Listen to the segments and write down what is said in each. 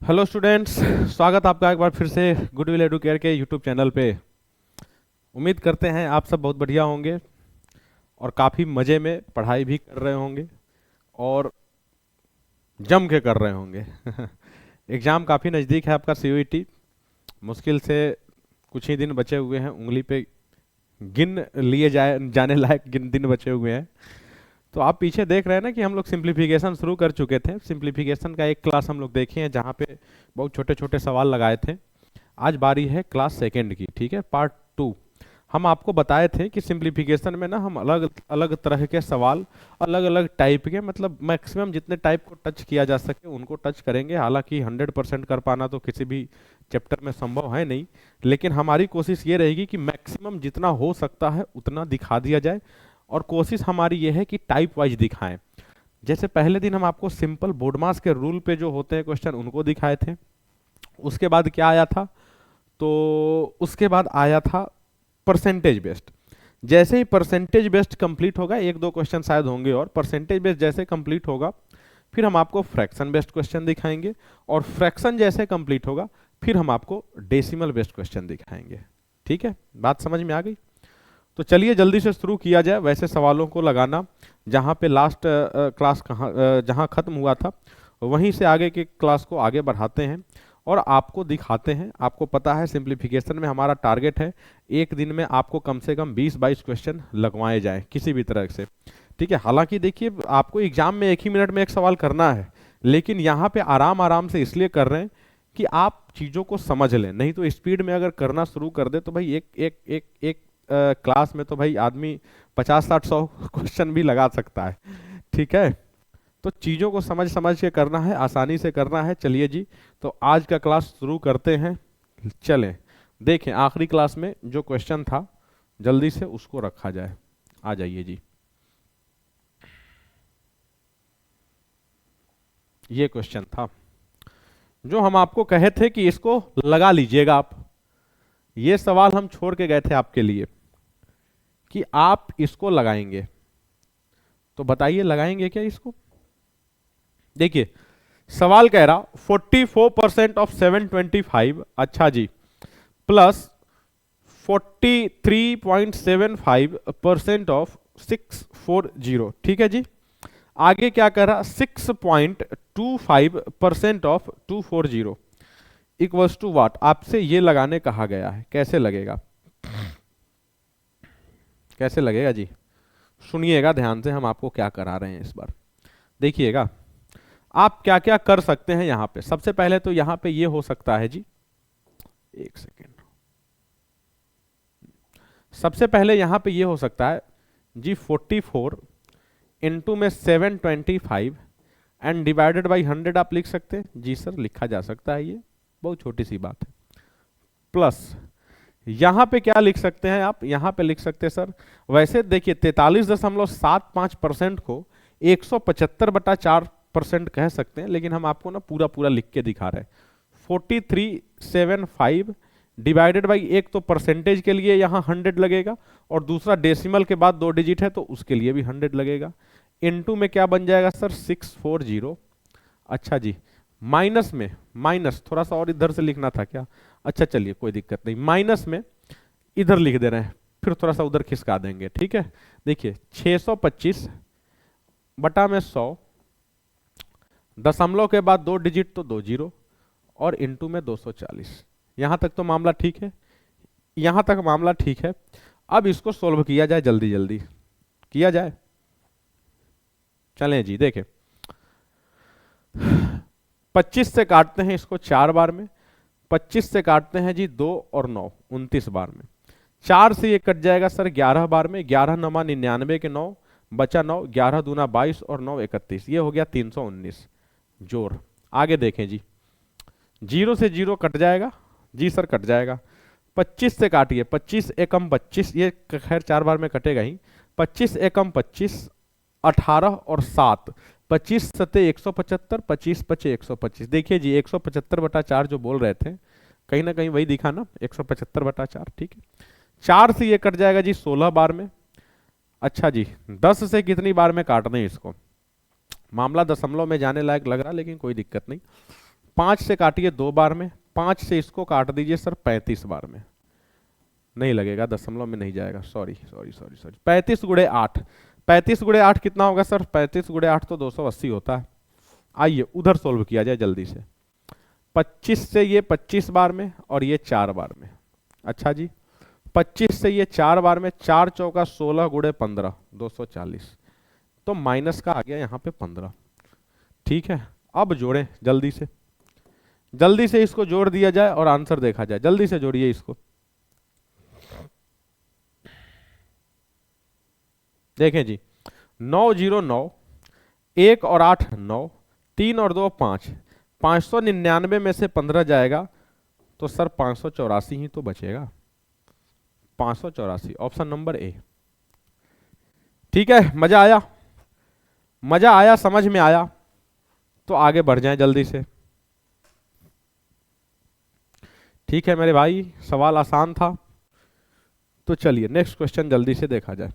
Hello students, स्वागत आपका एक बार फिर से गुडविल एडुकेयर के यूट्यूब चैनल पे। उम्मीद करते हैं आप सब बहुत बढ़िया होंगे और काफ़ी मज़े में पढ़ाई भी कर रहे होंगे और जम के कर रहे होंगे। एग्ज़ाम काफ़ी नज़दीक है आपका सीयूईटी। मुश्किल से कुछ ही दिन बचे हुए हैं, उंगली पे गिन लिए जाने लायक गिन दिन बचे हुए हैं। तो आप पीछे देख रहे हैं ना कि हम लोग सिंप्लीफिकेशन शुरू कर चुके थे। सिंप्लीफिकेशन का एक क्लास हम लोग देखे हैं जहाँ पे बहुत छोटे छोटे सवाल लगाए थे। आज बारी है क्लास सेकेंड की, ठीक है, पार्ट 2। हम आपको बताए थे कि सिंप्लीफिकेशन में ना हम अलग अलग तरह के सवाल, अलग अलग टाइप के, मतलब मैक्सिमम जितने टाइप को टच किया जा सके उनको टच करेंगे। हालांकि 100% कर पाना तो किसी भी चैप्टर में संभव है नहीं, लेकिन हमारी कोशिश ये रहेगी कि मैक्सिमम जितना हो सकता है उतना दिखा दिया जाए। और कोशिश हमारी ये है कि टाइप वाइज दिखाएं। जैसे पहले दिन हम आपको सिंपल बोर्डमास के रूल पे जो होते हैं क्वेश्चन उनको दिखाए थे। उसके बाद क्या आया था, तो उसके बाद आया था परसेंटेज बेस्ड। जैसे ही परसेंटेज बेस्ड कंप्लीट होगा, एक दो क्वेश्चन शायद होंगे और परसेंटेज बेस्ड जैसे कंप्लीट होगा फिर हम आपको फ्रैक्शन बेस्ड क्वेश्चन दिखाएंगे, और फ्रैक्शन जैसे कंप्लीट होगा फिर हम आपको डेसिमल बेस्ड क्वेश्चन दिखाएंगे। ठीक है, बात समझ में आ गई? तो चलिए जल्दी से शुरू किया जाए वैसे सवालों को लगाना। जहाँ पे लास्ट क्लास जहाँ खत्म हुआ था वहीं से आगे के क्लास को आगे बढ़ाते हैं और आपको दिखाते हैं। आपको पता है सिंप्लीफिकेशन में हमारा टारगेट है एक दिन में आपको कम से कम 20-22 क्वेश्चन लगवाए जाएं किसी भी तरह से। ठीक है, हालांकि देखिए आपको एग्जाम में एक ही मिनट में एक सवाल करना है, लेकिन यहाँ पे आराम आराम से इसलिए कर रहे हैं कि आप चीज़ों को समझ लें। नहीं तो स्पीड में अगर करना शुरू कर दे तो भाई एक एक एक एक क्लास में तो भाई आदमी 50-60-100 क्वेश्चन भी लगा सकता है। ठीक है, तो चीज़ों को समझ समझ के करना है, आसानी से करना है। चलिए जी, तो आज का क्लास शुरू करते हैं। चलें देखें आखिरी क्लास में जो क्वेश्चन था जल्दी से उसको रखा जाए। आ जाइए जी, ये क्वेश्चन था जो हम आपको कहे थे कि इसको लगा लीजिएगा आप। ये सवाल हम छोड़ के गए थे आपके लिए कि आप इसको लगाएंगे, तो बताइए लगाएंगे क्या इसको? देखिए सवाल कह रहा 44% ऑफ 725, अच्छा जी, प्लस 43.75% ऑफ 640। ठीक है जी, आगे क्या कह रहा 6.25% ऑफ 240 इक्वल्स टू व्हाट। आपसे ये लगाने कहा गया है, कैसे लगेगा? कैसे लगेगा जी? सुनिएगा ध्यान से, हम आपको क्या करा रहे हैं इस बार, देखिएगा। आप क्या क्या कर सकते हैं यहां पे। सबसे पहले तो यहां पे ये हो सकता है जी, एक सेकेंड, सबसे पहले यहां पे ये हो सकता है जी 44 इंटू में 725 एंड डिवाइडेड बाई 100 आप लिख सकते हैं जी सर, लिखा जा सकता है, ये बहुत छोटी सी बात है। प्लस यहां पे क्या लिख सकते हैं आप? यहां पे लिख सकते हैं सर, वैसे देखिए 43.75% को 175/4% कह सकते हैं, लेकिन हम आपको ना पूरा पूरा लिख के दिखा रहे हैं। 4375 डिवाइडेड बाई, एक तो परसेंटेज के लिए यहां 100 लगेगा और दूसरा डेसिमल के बाद 2 डिजिट है तो उसके लिए भी 100 लगेगा। इनटू में क्या बन जाएगा सर 640। अच्छा जी, माइनस में, माइनस थोड़ा सा और इधर से लिखना था क्या? अच्छा चलिए कोई दिक्कत नहीं, माइनस में इधर लिख दे रहे हैं, फिर थोड़ा सा उधर खिसका देंगे। ठीक है, देखिए 625 बटा में 100, दशमलव के बाद 2 डिजिट तो 2 जीरो, और इंटू में 240। यहां तक तो मामला ठीक है, यहां तक मामला ठीक है। अब इसको सोल्व किया जाए, जल्दी जल्दी किया जाए। चलें जी, देखें 25 से काटते हैं इसको 4 बार में, 25 से काटते हैं जी 2 और 9, 29 बार में। 4 से ये कट जाएगा सर 11 बार में, 11 नमा 99 के 9 बचा 9, 11 दूना 22 और 9 31, ये हो गया 319 जोर। आगे देखें जी, 0 से 0 कट जाएगा जी सर, कट जाएगा। 25 से काटिए, 25 एकम 25, ये खैर 4 बार में कटेगा ही। 25 एकम 25, 18 और 7, 25 सत्ते 175, 25 पचे 125। देखिए जी 175/4 जो बोल रहे थे, कहीं ना कहीं वही दिखा ना, 175/4। ठीक है, 4 से ये कट जाएगा जी 16 बार में। अच्छा जी, 10 से कितनी बार में काट दें इसको? मामला दशमलव में जाने लायक लग रहा, लेकिन कोई दिक्कत नहीं। 5 से काटिए 2 बार में, 5 से इसको काट दीजिए सर 35 बार में, नहीं लगेगा, दशमलव में नहीं जाएगा, सॉरी सॉरी सॉरी सॉरी। 35 गुणे 8, 35 गुणे 8 कितना होगा सर? 35 गुणे 8 तो 280 होता है। आइए उधर सोल्व किया जाए जल्दी से। 25 से ये 25 बार में और ये 4 बार में। अच्छा जी, 25 से ये 4 बार में, 4 चौका 16 गुणे 15, 240, तो माइनस का आ गया यहाँ पे 15। ठीक है, अब जोड़ें जल्दी से, जल्दी से इसको जोड़ दिया जाए और आंसर देखा जाए। जल्दी से जोड़िए इसको। देखें जी, 9 0 9, 1 और 8 9, 3 और 2 5, 599 में से 15 जाएगा तो सर 584 ही तो बचेगा, 584, ऑप्शन नंबर ए। ठीक है, मजा आया? मजा आया, समझ में आया? तो आगे बढ़ जाएं जल्दी से। ठीक है मेरे भाई, सवाल आसान था, तो चलिए नेक्स्ट क्वेश्चन जल्दी से देखा जाए।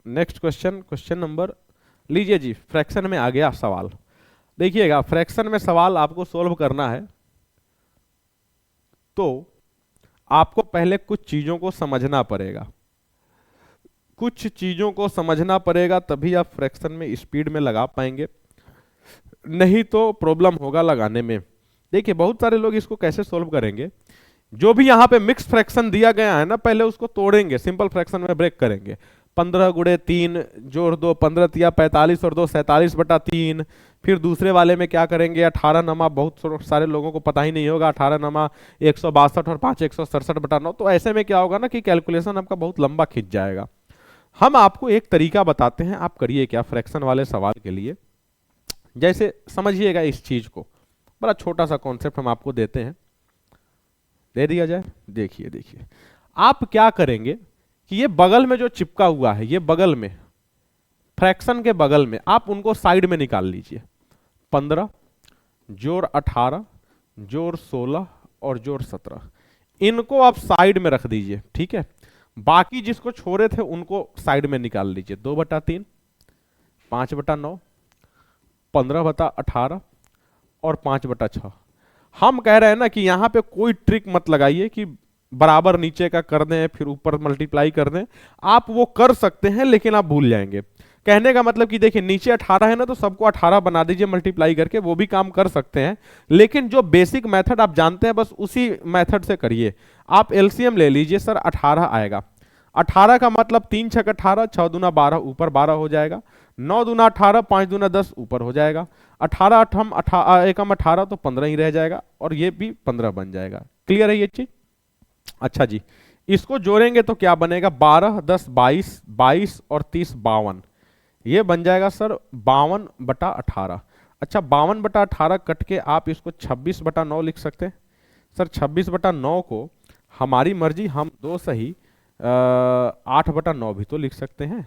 नेक्स्ट क्वेश्चन, क्वेश्चन नंबर, लीजिए जी, फ्रैक्शन में आ गया सवाल। देखिएगा, फ्रैक्शन में सवाल आपको सोल्व करना है तो आपको पहले कुछ चीजों को समझना पड़ेगा, कुछ चीजों को समझना पड़ेगा, तभी आप फ्रैक्शन में स्पीड में लगा पाएंगे, नहीं तो प्रॉब्लम होगा लगाने में। देखिए बहुत सारे लोग इसको कैसे सोल्व करेंगे, जो भी यहाँ पे मिक्स फ्रैक्शन दिया गया है ना, पहले उसको तोड़ेंगे, सिंपल फ्रैक्शन में ब्रेक करेंगे। 15 गुणे 3 जोड़ 2, 15 तिया 45 और 2 47/3। फिर दूसरे वाले में क्या करेंगे, 18 नमा, बहुत सारे लोगों को पता ही नहीं होगा, 18 नमा 162 और 5 167/9। तो ऐसे में क्या होगा ना कि कैलकुलेशन आपका बहुत लंबा खिंच जाएगा। हम आपको एक तरीका बताते हैं, आप करिए क्या फ्रैक्शन वाले सवाल के लिए। जैसे समझिएगा इस चीज को, बड़ा छोटा सा कॉन्सेप्ट हम आपको देते हैं, दे दिया जाए। देखिए देखिए, आप क्या करेंगे कि ये बगल में जो चिपका हुआ है, ये बगल में फ्रैक्शन के बगल में, आप उनको साइड में निकाल लीजिए। 15 जोड़ 18 जोड़ 16 और जोड़ 17, इनको आप साइड में रख दीजिए। ठीक है, बाकी जिसको छोड़े थे उनको साइड में निकाल लीजिए। 2/3, 5/9, 15/18 और 5/6। हम कह रहे हैं ना कि यहां पे कोई ट्रिक मत लगाइए कि बराबर नीचे का कर दें फिर ऊपर मल्टीप्लाई कर दें, आप वो कर सकते हैं लेकिन आप भूल जाएंगे। कहने का मतलब कि देखिए नीचे 18 है ना, तो सबको 18 बना दीजिए मल्टीप्लाई करके, वो भी काम कर सकते हैं, लेकिन जो बेसिक मेथड आप जानते हैं बस उसी मेथड से करिए। आप एलसीएम ले लीजिए सर, 18 आएगा। 18 का मतलब 3 6 18, 6 दूना 12, ऊपर 12 हो जाएगा, 9 दूना 18, 5 दूना 10, ऊपर हो जाएगा, 18 8 एकम 18 तो 15 ही रह जाएगा, और ये भी 15 बन जाएगा। क्लियर है ये चीज? अच्छा जी, इसको जोड़ेंगे तो क्या बनेगा, 12 10 22, 22 और 30 52, ये बन जाएगा सर 52/18। अच्छा, 52/18 कट के आप इसको 26/9 लिख सकते हैं। सर 26/9 को हमारी मर्जी, हम 2 सही 8/9 भी तो लिख सकते हैं,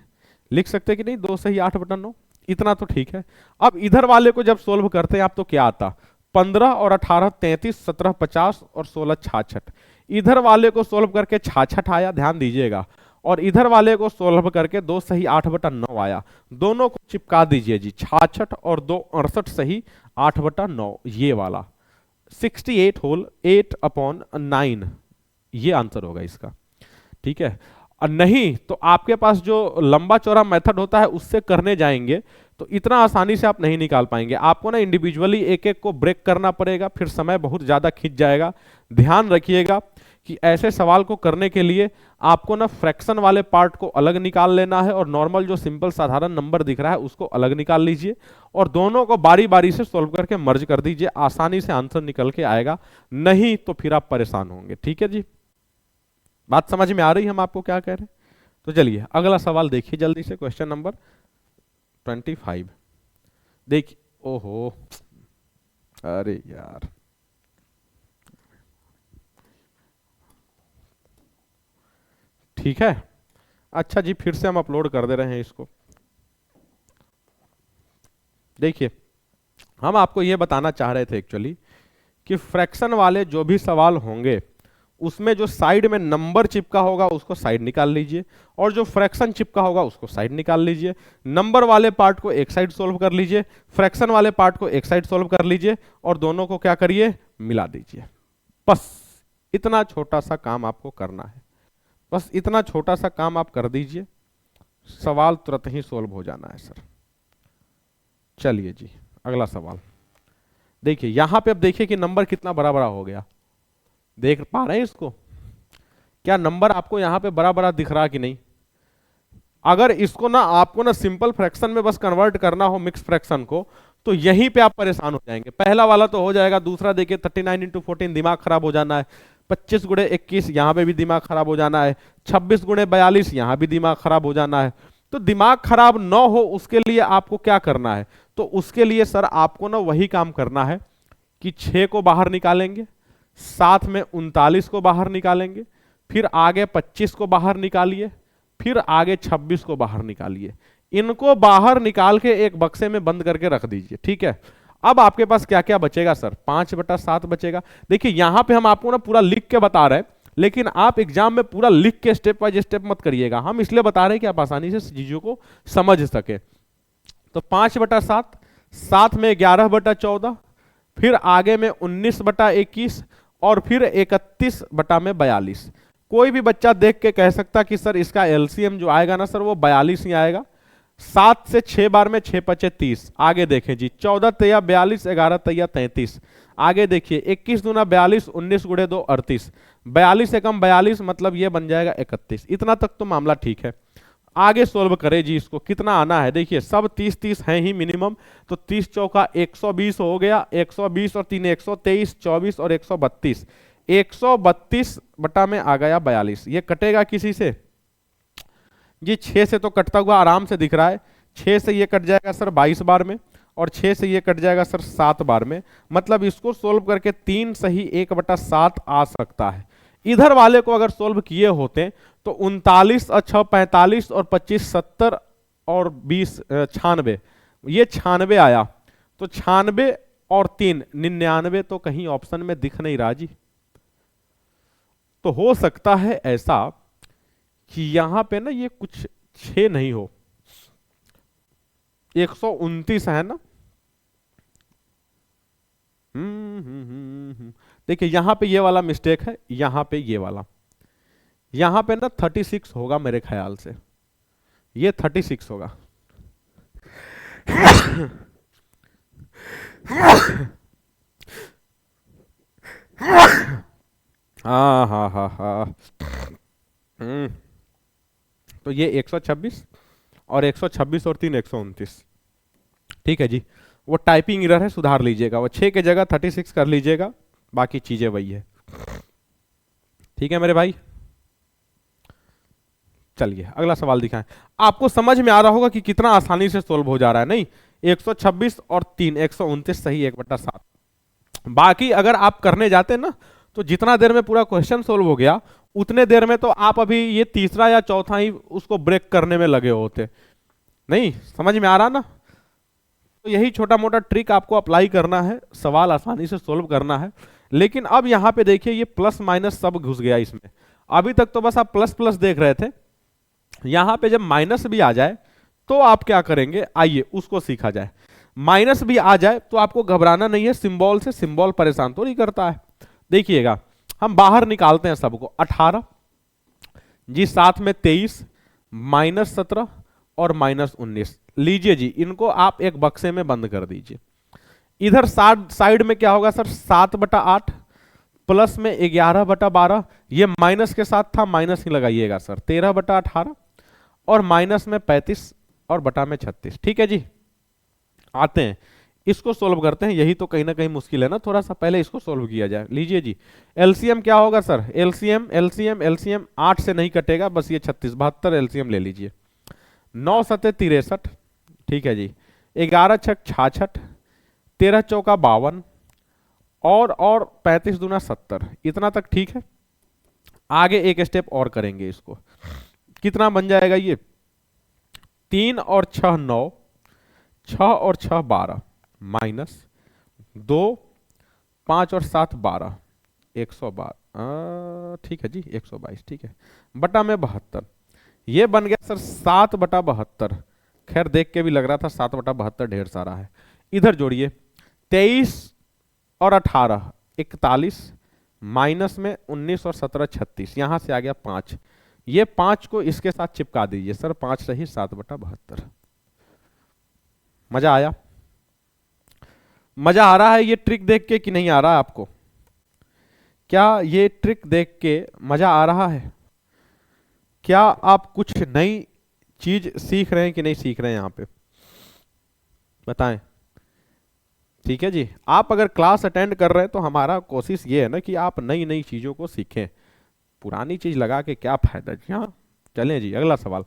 लिख सकते हैं कि नहीं, 2 सही 8/9, इतना तो ठीक है। अब इधर वाले को जब सोल्व करते हैं आप तो क्या आता, 15 और 18 33, 17 50 और 16 66। इधर वाले को सोल्व करके 66 आया, ध्यान दीजिएगा, और इधर वाले को सोल्व करके 2 सही 8/9 आया। दोनों को चिपका दीजिए जी, 66 और 2 68 सही 8/9, ये वाला 68 होल 8/9, ये आंसर होगा इसका। ठीक है, और नहीं तो आपके पास जो लंबा चौड़ा मेथड होता है उससे करने जाएंगे तो इतना आसानी से आप नहीं निकाल पाएंगे, आपको ना इंडिविजुअली एक एक को ब्रेक करना पड़ेगा, फिर समय बहुत ज्यादा खिंच जाएगा। ध्यान रखिएगा कि ऐसे सवाल को करने के लिए आपको ना फ्रैक्शन वाले पार्ट को अलग निकाल लेना है, और नॉर्मल जो सिंपल साधारण नंबर दिख रहा है उसको अलग निकाल लीजिए, और दोनों को बारी बारी से सॉल्व करके मर्ज कर दीजिए, आसानी से आंसर निकल के आएगा, नहीं तो फिर आप परेशान होंगे। ठीक है जी, बात समझ में आ रही है हम आपको क्या कह रहे हैं? तो चलिए अगला सवाल देखिए जल्दी से, क्वेश्चन नंबर 25। देखिए, ओहो अरे यार, ठीक है, अच्छा जी, फिर से हम अपलोड कर दे रहे हैं इसको। देखिए, हम आपको यह बताना चाह रहे थे एक्चुअली कि फ्रैक्शन वाले जो भी सवाल होंगे उसमें जो साइड में नंबर चिपका होगा उसको साइड निकाल लीजिए, और जो फ्रैक्शन चिपका होगा उसको साइड निकाल लीजिए। नंबर वाले पार्ट को एक साइड सोल्व कर लीजिए, फ्रैक्शन वाले पार्ट को एक साइड सोल्व कर लीजिए, और दोनों को क्या करिए, मिला दीजिए। बस इतना छोटा सा काम आपको करना है, बस इतना छोटा सा काम आप कर दीजिए, सवाल तुरंत ही सोल्व हो जाना है सर। चलिए जी, अगला सवाल देखिए। यहां पे अब देखिए कि नंबर कितना बड़ा बड़ा हो गया, देख पा रहे हैं इसको? क्या नंबर आपको यहां पे बड़ा बड़ा दिख रहा कि नहीं? अगर इसको ना आपको ना सिंपल फ्रैक्शन में बस कन्वर्ट करना हो, मिक्स फ्रैक्शन को, तो यहीं पे आप परेशान हो जाएंगे। पहला वाला तो हो जाएगा, दूसरा देखिए 39 × 14 दिमाग खराब हो जाना है, 25 × 21 यहां पे भी दिमाग खराब हो जाना है, 26 × 42 यहां भी दिमाग खराब हो जाना है। तो दिमाग खराब न हो उसके लिए आपको क्या करना है? तो उसके लिए सर आपको ना वही काम करना है कि 6 को बाहर निकालेंगे, साथ में 39 को बाहर निकालेंगे, फिर आगे 25 को बाहर निकालिए, फिर आगे 26 को बाहर निकालिए। इनको बाहर निकाल के एक बक्से में बंद करके रख दीजिए, ठीक है। अब आपके पास क्या क्या बचेगा सर? 5/7 बचेगा। देखिए यहां पे हम आपको ना पूरा लिख के बता रहे हैं, लेकिन आप एग्जाम में पूरा लिख के स्टेप बाय स्टेप मत करिएगा। हम इसलिए बता रहे हैं कि आप आसानी से चीजों को समझ सके। तो 5/7, साथ में 11/14, फिर आगे में 19/21, और फिर 31/42। कोई भी बच्चा देख के कह सकता कि सर इसका एलसीएम जो आएगा ना सर वो 42 ही आएगा। 7 से 6 बार में 6 × 5 = 30। आगे देखें जी, 14 × 3 = 42, 11 × 3 = 33। आगे देखिए 21 दूना 42, 19 × 2 = 38। 42 से कम 42 मतलब ये बन जाएगा 31। इतना तक तो मामला ठीक है। आगे सोल्व करें जी, इसको कितना आना है? देखिए सब 30-30 हैं ही मिनिमम, तो 30 चौका 120 हो गया, 120 और 3 123, 24 और 132। 132 बटा में आ गया 42। ये कटेगा किसी से जी? 6 से तो कटता हुआ आराम से दिख रहा है। 6 से ये कट जाएगा सर 22 बार में, और 6 से ये कट जाएगा सर 7 बार में। मतलब इसको सोल्व करके 3 सही 1/7 आ सकता है। इधर वाले को अगर सोल्व किए होते तो 39 और 6 45 और 25 70 और 20 96, ये 96 आया। तो 96 और 3 99 तो कहीं ऑप्शन में दिख नहीं रहा जी। तो हो सकता है ऐसा कि यहां पे ना ये कुछ 6 नहीं हो, 129 है ना। देखिए यहां पे ये वाला मिस्टेक है, यहां पे ये वाला, यहां पे ना 36 होगा मेरे ख्याल से, ये 36 होगा। हाँ हाँ हाँ हाँ। तो ये 126 और 126 और 3 129। ठीक है जी, वो टाइपिंग एरर है, सुधार लीजिएगा। वो 6 के जगह 36 कर लीजिएगा, बाकी चीजें वही है। ठीक है मेरे भाई, चलिए अगला सवाल दिखाएं। आपको समझ में आ रहा होगा कि कितना आसानी से सोल्व हो जा रहा है, नहीं? 126 और 3 129 सही 1/7। बाकी अगर आप करने जाते ना तो जितना देर में पूरा क्वेश्चन सोल्व हो गया उतने देर में तो आप अभी ये तीसरा या चौथा ही उसको ब्रेक करने में लगे होते। नहीं समझ में आ रहा ना? तो यही छोटा मोटा ट्रिक आपको अप्लाई करना है, सवाल आसानी से सोल्व करना है। लेकिन अब यहां पे देखिए ये प्लस माइनस सब घुस गया इसमें। अभी तक तो बस आप प्लस प्लस देख रहे थे, यहां पे जब माइनस भी आ जाए तो आप क्या करेंगे, आइए उसको सीखा जाए। माइनस भी आ जाए तो आपको घबराना नहीं है, सिंबल से सिंबल परेशान तो नहीं करता है। देखिएगा हम बाहर निकालते हैं सबको। 18 जी, साथ में 23, -17 और -19 लीजिए जी, इनको आप एक बक्से में बंद कर दीजिए। इधर साइड में क्या होगा सर, 7/8 प्लस में 11/12, ये माइनस के साथ था, माइनस ही लगाइएगा सर, 13/18 और माइनस में 35 और बटा में 36। ठीक है जी, आते हैं इसको सोल्व करते हैं। यही तो कहीं ना कहीं मुश्किल है ना, थोड़ा सा पहले इसको सोल्व किया जाए। लीजिए जी, एलसीएम क्या होगा सर, एलसीएम एलसीएम एलसीएम 8 से नहीं कटेगा, बस ये 36 72 एलसीएम ले लीजिए। 9 7 63, ठीक है जी। 11 6 66, 13 चौका 52 और 35 दूना 70। इतना तक ठीक है। आगे एक स्टेप और करेंगे इसको, कितना बन जाएगा ये, 3 और 6 9, 6 और 6 12, -2 5 और 7 12, 112 ठीक है जी, 122, ठीक है, बटा में 72, ये बन गया सर 7/72। खैर देख के भी लग रहा था 7/72 ढेर सारा है। इधर जोड़िए, 23 और 18 41, माइनस में 19 और 17 36, यहां से आ गया 5। ये 5 को इसके साथ चिपका दीजिए सर, 5 सही 7/72। मजा आया? मजा आ रहा है ये ट्रिक देख के कि नहीं आ रहा है आपको? क्या ये ट्रिक देख के मजा आ रहा है? क्या आप कुछ नई चीज सीख रहे हैं कि नहीं सीख रहे हैं यहां पे? बताएं। ठीक है जी, आप अगर क्लास अटेंड कर रहे हैं तो हमारा कोशिश ये है ना कि आप नई नई चीजों को सीखें, पुरानी चीज लगा के क्या फायदा जी। हाँ चलें जी, अगला सवाल।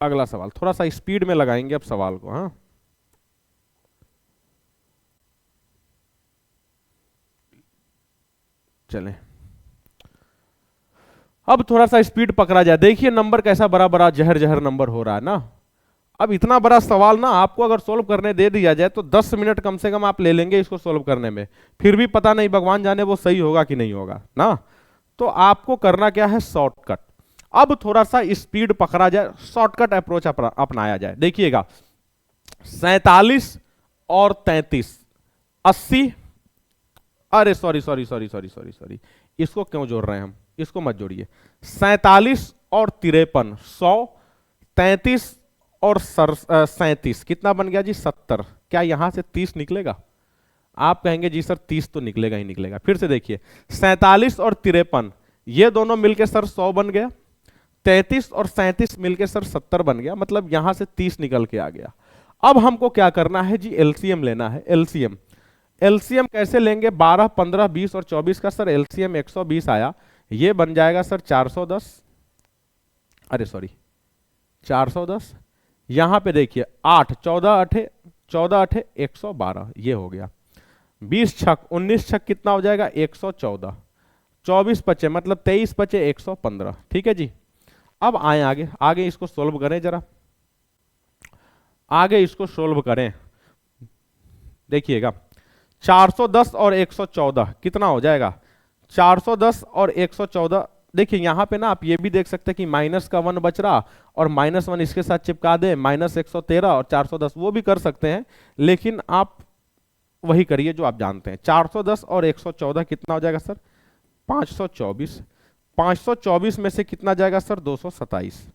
अगला सवाल थोड़ा सा स्पीड में लगाएंगे अब सवाल को। हाँ चलें, अब थोड़ा सा स्पीड पकड़ा जाए। देखिए नंबर कैसा बड़ा बड़ा जहर जहर नंबर हो रहा है ना। अब इतना बड़ा सवाल ना आपको अगर सोल्व करने दे दिया जाए तो 10 मिनट कम से कम आप ले लेंगे इसको सोल्व करने में, फिर भी पता नहीं भगवान जाने वो सही होगा कि नहीं होगा ना। तो आपको करना क्या है, शॉर्टकट। अब थोड़ा सा स्पीड पकड़ा जाए, शॉर्टकट अप्रोच अपनाया जाए। देखिएगा 47 और 33 80, अरे sorry sorry sorry sorry sorry sorry, इसको क्यों जोड़ रहे हैं हम, इसको मत जोड़िए। 47 और 53 100, 33 और 37 कितना बन गया जी 70। क्या यहां से 30 निकलेगा? आप कहेंगे जी सर 30 तो निकलेगा ही निकलेगा। फिर से देखिए 47 और 53 ये दोनों मिलके सर 100 बन गया, 33 और 37 मिलके सर 70 बन गया, मतलब यहां से 30 निकल के आ गया। अब हमको क्या करना है जी, एलसीएम लेना है। एलसीएम, एलसीएम कैसे लेंगे, 12 15 20 और 24 का सर एलसीएम 120 आया, ये बन जाएगा सर 410, अरे सॉरी 410। यहां पे देखिए 8 14 अठे 14 अठे 112, ये हो गया। 20 छक 19 छक कितना हो जाएगा 114, 24 बचे मतलब 23 बचे 115। ठीक है जी, अब आए आगे, आगे इसको सोल्व करें जरा, आगे इसको सोल्व करें। देखिएगा 410 और 114 कितना हो जाएगा, 410 और 114। देखिए यहां पे ना आप ये भी देख सकते हैं कि माइनस का 1 बच रहा और -1 इसके साथ चिपका दे, -113 और 410, वो भी कर सकते हैं, लेकिन आप वही करिए जो आप जानते हैं। 410 और 114 कितना हो जाएगा सर 524, 524 में से कितना जाएगा सर 227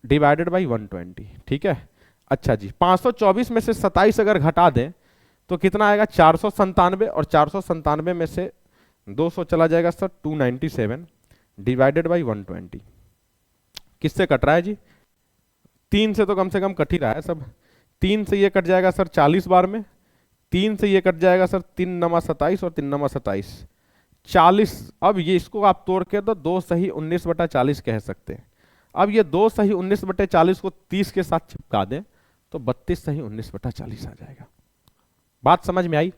डिवाइडेड बाई 120। ठीक है, अच्छा जी 524 में से 27 अगर घटा दें तो कितना आएगा 497, और 497 में से 200 चला जाएगा सर 297 डिवाइडेड बाई 120। किससे कट रहा है जी, 3 से तो कम से कम कट ही रहा है सब। 3 से ये कट जाएगा सर 40 बार में, 3 से ये कट जाएगा सर 3 नमा 27 और 3 नमा 27 40। अब ये इसको आप तोड़ के तो 2 सही 19/40 कह सकते हैं। अब ये 2 सही 19/40 को 30 के साथ चिपका दें तो 32 सही 19/40 आ जाएगा। बात समझ में आई?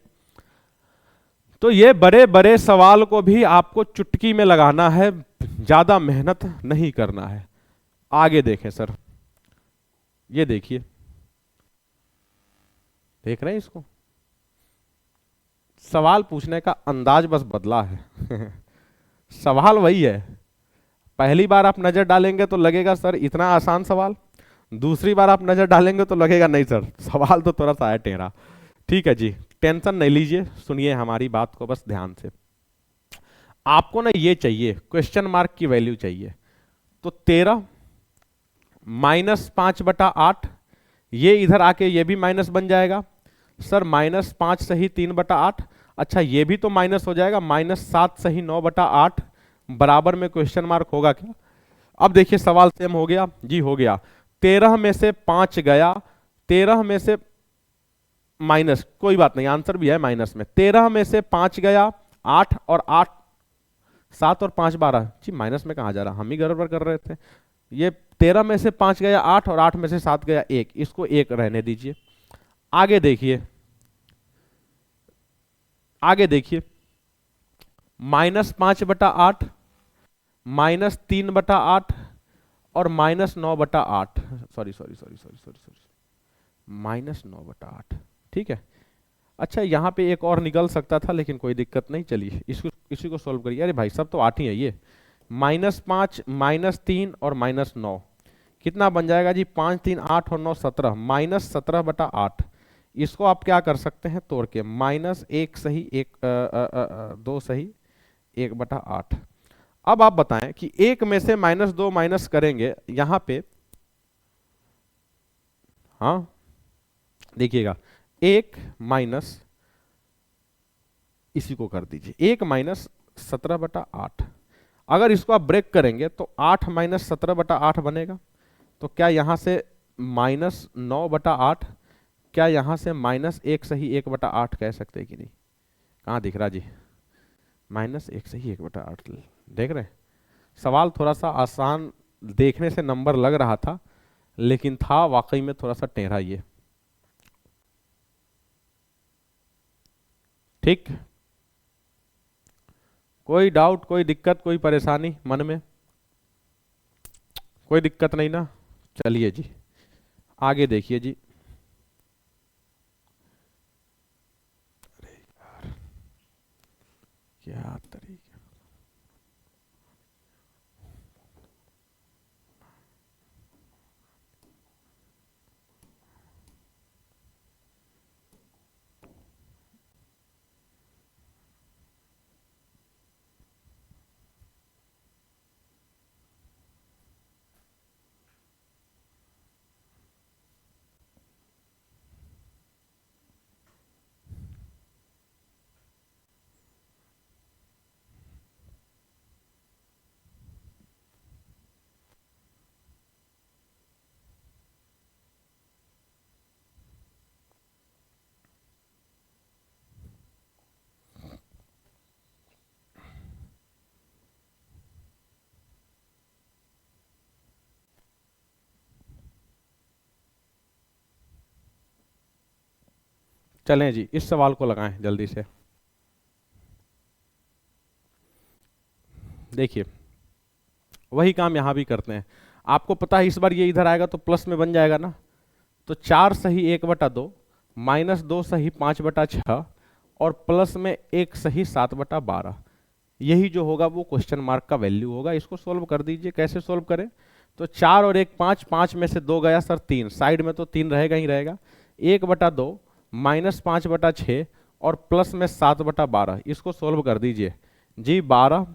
तो ये बड़े बड़े सवाल को भी आपको चुटकी में लगाना है, ज्यादा मेहनत नहीं करना है। आगे देखें सर, ये देखिए, देख रहे हैं इसको, सवाल पूछने का अंदाज बस बदला है सवाल वही है। पहली बार आप नजर डालेंगे तो लगेगा सर इतना आसान सवाल, दूसरी बार आप नजर डालेंगे तो लगेगा नहीं सर सवाल तो थोड़ा सा है टेढ़ा। ठीक है जी, टेंशन नहीं लीजिए, सुनिए हमारी बात को बस ध्यान से। आपको ना ये चाहिए, क्वेश्चन मार्क की वैल्यू चाहिए, तो 13 -5/8, ये इधर आके ये भी माइनस बन जाएगा सर, -5 सही 3/8। अच्छा ये भी तो माइनस हो जाएगा, -7 सही 9/8 बराबर में क्वेश्चन मार्क होगा क्या? अब देखिए सवाल सेम हो गया जी, हो गया। 13 में से 5 गया, 13 में से माइनस, कोई बात नहीं आंसर भी है माइनस में, 13 में से 5 गया 8, और 8 7 और 5 12 जी, माइनस में कहा जा रहा, हम ही गड़बड़ कर रहे थे। ये 13 में से 5 गया 8 और 8 में से 7 गया 1, इसको 1 रहने दीजिए। आगे देखिए, आगे देखिए -5/8, -3/8 और -9/8, sorry sorry sorry sorry sorry sorry -9/8। ठीक है, अच्छा यहाँ पे एक और निकल सकता था, लेकिन कोई दिक्कत नहीं, चलिए इसको इसी को सोल्व करिए। अरे भाई सब तो 8 ही है ये। -5 -3 और -9 कितना बन जाएगा जी? 5 3 8 और 9 17, -17/8। इसको आप क्या कर सकते हैं तोड़ के, -1 सही 2 सही 1/8। अब आप बताएं कि एक में से -2 माइनस करेंगे यहां पे, हाँ देखिएगा, एक माइनस, इसी को कर दीजिए 1 -17/8। अगर इसको आप ब्रेक करेंगे तो 8 -17/8 बनेगा। तो क्या यहां से -9/8, क्या यहां से -1 सही 1/8 कह सकते हैं कि नहीं? कहाँ दिख रहा जी? -1 सही 1/8 देख रहे हैं? सवाल थोड़ा सा आसान देखने से नंबर लग रहा था, लेकिन था वाकई में थोड़ा सा टेढ़ा ये। ठीक, कोई डाउट, कोई दिक्कत, कोई परेशानी मन में? कोई दिक्कत नहीं ना? चलिए जी आगे देखिए जी। अरे यार क्या तरीका। चलें जी इस सवाल को लगाएं जल्दी से। देखिए वही काम यहां भी करते हैं। आपको पता है इस बार ये इधर आएगा तो प्लस में बन जाएगा ना। तो 4 सही 1/2, -2 सही 5/6 और प्लस में 1 सही 7/12। यही जो होगा वो क्वेश्चन मार्क का वैल्यू होगा। इसको सोल्व कर दीजिए। कैसे सोल्व करें? तो 4 और 1 5, 5 में से 2 गया सर 3, साइड में तो 3 रहेगा ही रहेगा। 1/2 -5/6 और प्लस में 7/12, इसको सोल्व कर दीजिए जी। 12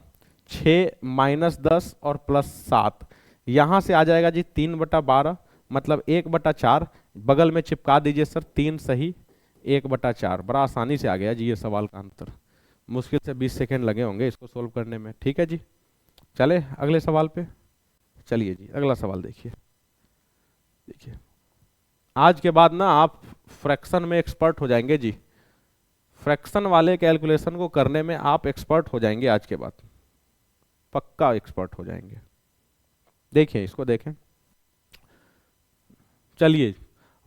6 -10 और +7, यहां से आ जाएगा जी 3/12, मतलब 1/4। बगल में चिपका दीजिए सर 3 सही 1/4। बड़ा आसानी से आ गया जी ये सवाल का आंसर। मुश्किल से 20 सेकेंड लगे होंगे इसको सोल्व करने में। ठीक है जी, चले अगले सवाल पे। चलिए जी अगला सवाल देखिए। देखिए आज के बाद ना आप फ्रैक्शन में एक्सपर्ट हो जाएंगे जी। फ्रैक्शन वाले कैलकुलेशन को करने में आप एक्सपर्ट हो जाएंगे आज के बाद, पक्का एक्सपर्ट हो जाएंगे। देखिए इसको देखें। चलिए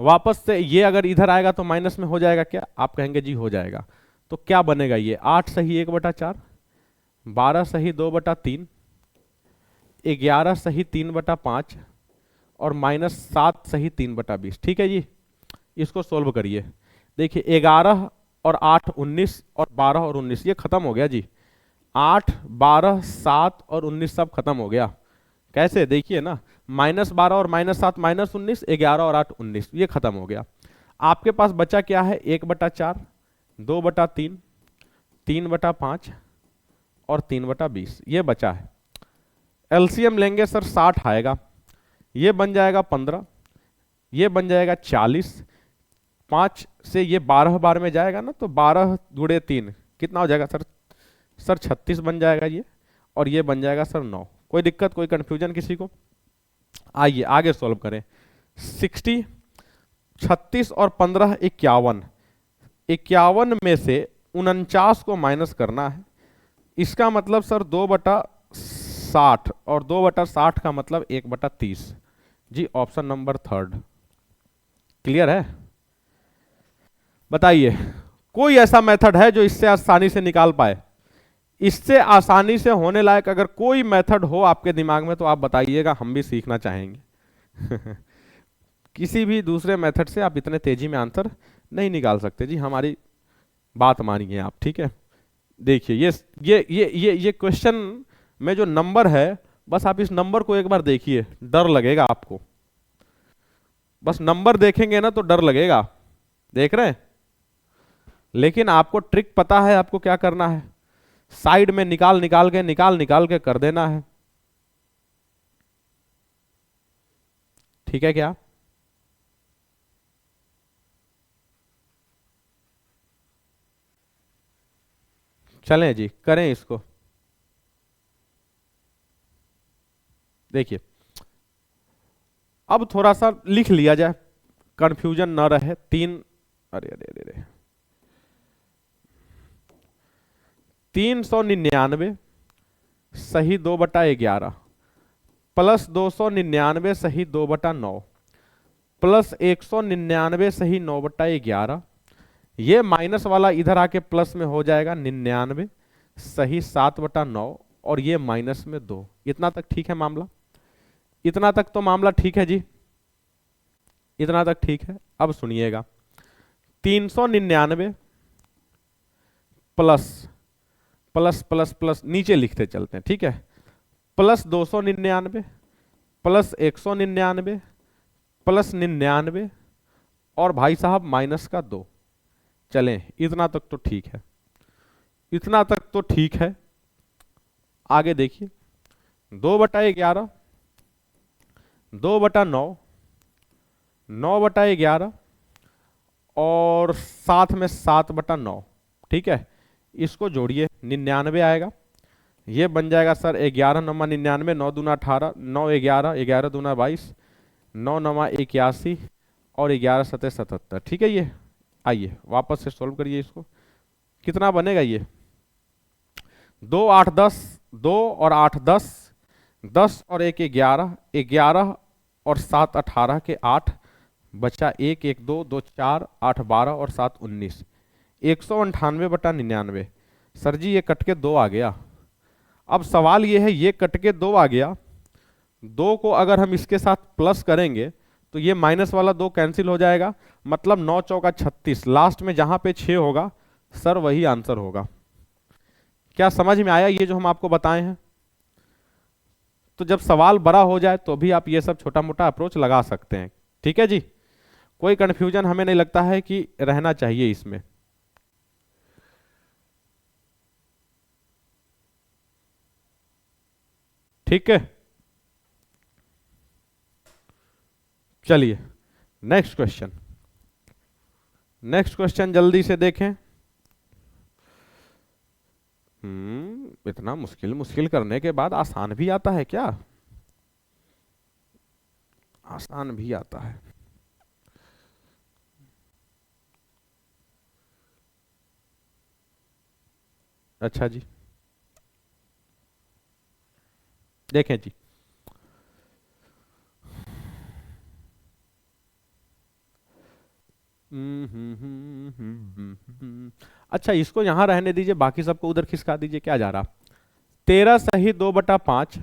वापस से ये अगर इधर आएगा तो माइनस में हो जाएगा क्या? आप कहेंगे जी हो जाएगा। तो क्या बनेगा ये? 8 सही 1/4, 12 सही 2/3, 11 सही 3/5 और -7 सही 3/20। ठीक है जी, इसको सोल्व करिए। देखिए 11 और 8 19 और 12 और 19 ये खत्म हो गया जी। 8 12 7 और 19 सब खत्म हो गया। कैसे? देखिए ना, -12 और -7 -19, 11 और 8 19, ये खत्म हो गया। आपके पास बचा क्या है? 1/4, 2/3, 3/5 और 3/20, ये बचा है। एलसीएम लेंगे सर 60 आएगा, ये बन जाएगा 15, ये बन जाएगा 40, 5 से ये 12 बार में जाएगा ना, तो 12 गुणे 3 कितना हो जाएगा सर? सर 36 बन जाएगा ये, और ये बन जाएगा सर 9। कोई दिक्कत, कोई कंफ्यूजन किसी को? आइए आगे सॉल्व करें। 60, 36 और 15 51, 51 में से 49 को माइनस करना है। इसका मतलब सर 2/60, और 2/60 का मतलब 1/30 जी। ऑप्शन नंबर 3 क्लियर है? बताइए कोई ऐसा मेथड है जो इससे आसानी से निकाल पाए? इससे आसानी से होने लायक अगर कोई मेथड हो आपके दिमाग में तो आप बताइएगा, हम भी सीखना चाहेंगे। किसी भी दूसरे मेथड से आप इतने तेजी में आंसर नहीं निकाल सकते जी। हमारी बात मानिए आप, ठीक है। देखिए ये क्वेश्चन में जो नंबर है, बस आप इस नंबर को एक बार देखिए, डर लगेगा आपको। बस नंबर देखेंगे ना तो डर लगेगा, देख रहे हैं। लेकिन आपको ट्रिक पता है, आपको क्या करना है, साइड में निकाल निकाल के कर देना है, ठीक है क्या। चलें जी, करें इसको। देखिए अब थोड़ा सा लिख लिया जाए, कंफ्यूजन ना रहे। तीन, अरे अरे अरे अरे, 399 सही 2/11 प्लस 299 सही 2/9 प्लस 199 सही 9/11, ये माइनस वाला इधर आके प्लस में हो जाएगा 99 सही 7/9, और ये माइनस में 2। इतना तक ठीक है मामला, इतना तक तो मामला ठीक है जी, इतना तक ठीक है। अब सुनिएगा, 399 प्लस प्लस प्लस प्लस नीचे लिखते चलते हैं, ठीक है, प्लस 299 प्लस 199 प्लस 99 और भाई साहब माइनस का 2। चलें, इतना तक तो ठीक है, इतना तक तो ठीक है। आगे देखिए, 2/11 2/9 9/11 और साथ में 7/9, ठीक है। इसको जोड़िए, 99 आएगा, ये बन जाएगा सर 11 नमा 99, 9 दूना 18, 9 11, 11 दूना 22, 9 नमा 81 और 11 सतह 77, ठीक है। ये आइए वापस से सोल्व करिए इसको, कितना बनेगा ये, 2 8 10, 2 और 8 10, 10 और 1 11, 11 और 7 18 के 8, बचा 1 1 2 2 4 8 12 और 7 19, 198/99। सर जी ये कट के 2 आ गया। अब सवाल ये है, ये कट के 2 आ गया, 2 को अगर हम इसके साथ प्लस करेंगे तो ये माइनस वाला 2 कैंसिल हो जाएगा, मतलब 9 चौका 36, लास्ट में जहां पे 6 होगा सर वही आंसर होगा। क्या समझ में आया ये जो हम आपको बताए हैं? तो जब सवाल बड़ा हो जाए तो भी आप ये सब छोटा मोटा अप्रोच लगा सकते हैं, ठीक है जी। कोई कंफ्यूजन हमें नहीं लगता है कि रहना चाहिए इसमें। ठीक है, चलिए नेक्स्ट क्वेश्चन, नेक्स्ट क्वेश्चन जल्दी से देखें। इतना मुश्किल मुश्किल करने के बाद आसान भी आता है क्या? आसान भी आता है। अच्छा जी, देखें जी, अच्छा इसको यहां रहने दीजिए, बाकी सबको उधर खिसका दीजिए, क्या जा रहा। 13 सही 2/5,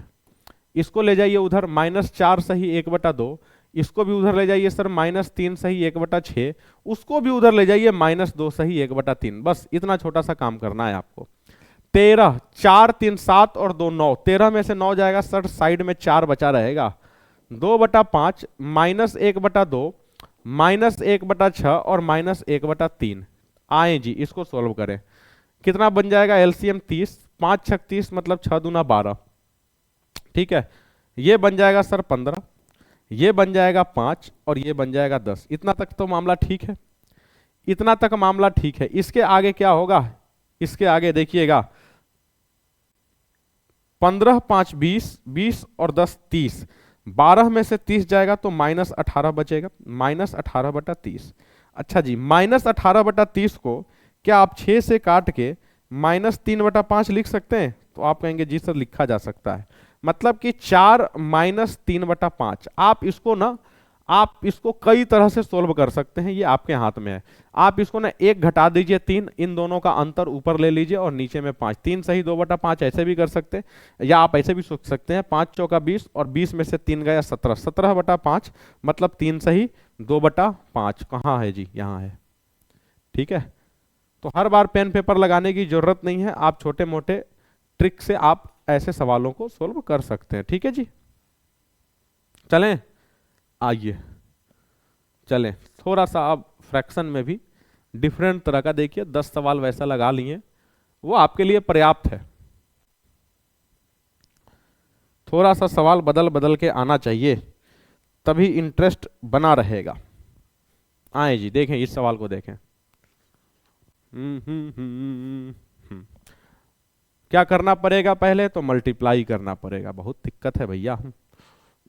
इसको ले जाइए उधर, -4 सही 1/2, इसको भी उधर ले जाइए सर, -3 सही 1/6, उसको भी उधर ले जाइए, -2 सही 1/3। बस इतना छोटा सा काम करना है आपको। 13, 4 3 7 और 2 9, 13 में से 9 जाएगा सर, साइड में 4 बचा रहेगा, 2/5 -1/2 -1/6 और -1/3। आए जी इसको सोल्व करें, कितना बन जाएगा, एलसीएम 30, 5 6 30 मतलब 6 दूना 12, ठीक है। ये बन जाएगा सर 15, ये बन जाएगा 5 और ये बन जाएगा 10। इतना तक तो मामला ठीक है, इतना तक मामला ठीक है। इसके आगे क्या होगा, इसके आगे देखिएगा, 15 5 20, 20 और 10 30, 12 में से 30 जाएगा तो -18 बचेगा, -18/30। अच्छा जी, -18/30 को क्या आप 6 से काट के -3/5 लिख सकते हैं? तो आप कहेंगे जी सर लिखा जा सकता है, मतलब कि 4 -3/5। आप इसको कई तरह से सोल्व कर सकते हैं, ये आपके हाथ में है। आप इसको ना 1 घटा दीजिए 3, इन दोनों का अंतर ऊपर ले लीजिए और नीचे में 5, 3 सही 2/5 ऐसे भी कर सकते हैं, या आप ऐसे भी सोच सकते हैं, 5 चौका 20 और 20 में से 3 गया 17, 17/5 मतलब 3 सही 2/5। कहाँ है जी, यहाँ है, ठीक है। तो हर बार पेन पेपर लगाने की जरूरत नहीं है, आप छोटे मोटे ट्रिक से आप ऐसे सवालों को सोल्व कर सकते हैं। ठीक है जी, चलें, आइए चलें थोड़ा सा अब फ्रैक्शन में भी डिफरेंट तरह का देखिए, 10 सवाल वैसा लगा लिए, वो आपके लिए पर्याप्त है। थोड़ा सा सवाल बदल बदल के आना चाहिए, तभी इंटरेस्ट बना रहेगा। आए जी, देखें इस सवाल को देखें। क्या करना पड़ेगा? पहले तो मल्टीप्लाई करना पड़ेगा, बहुत दिक्कत है भैया।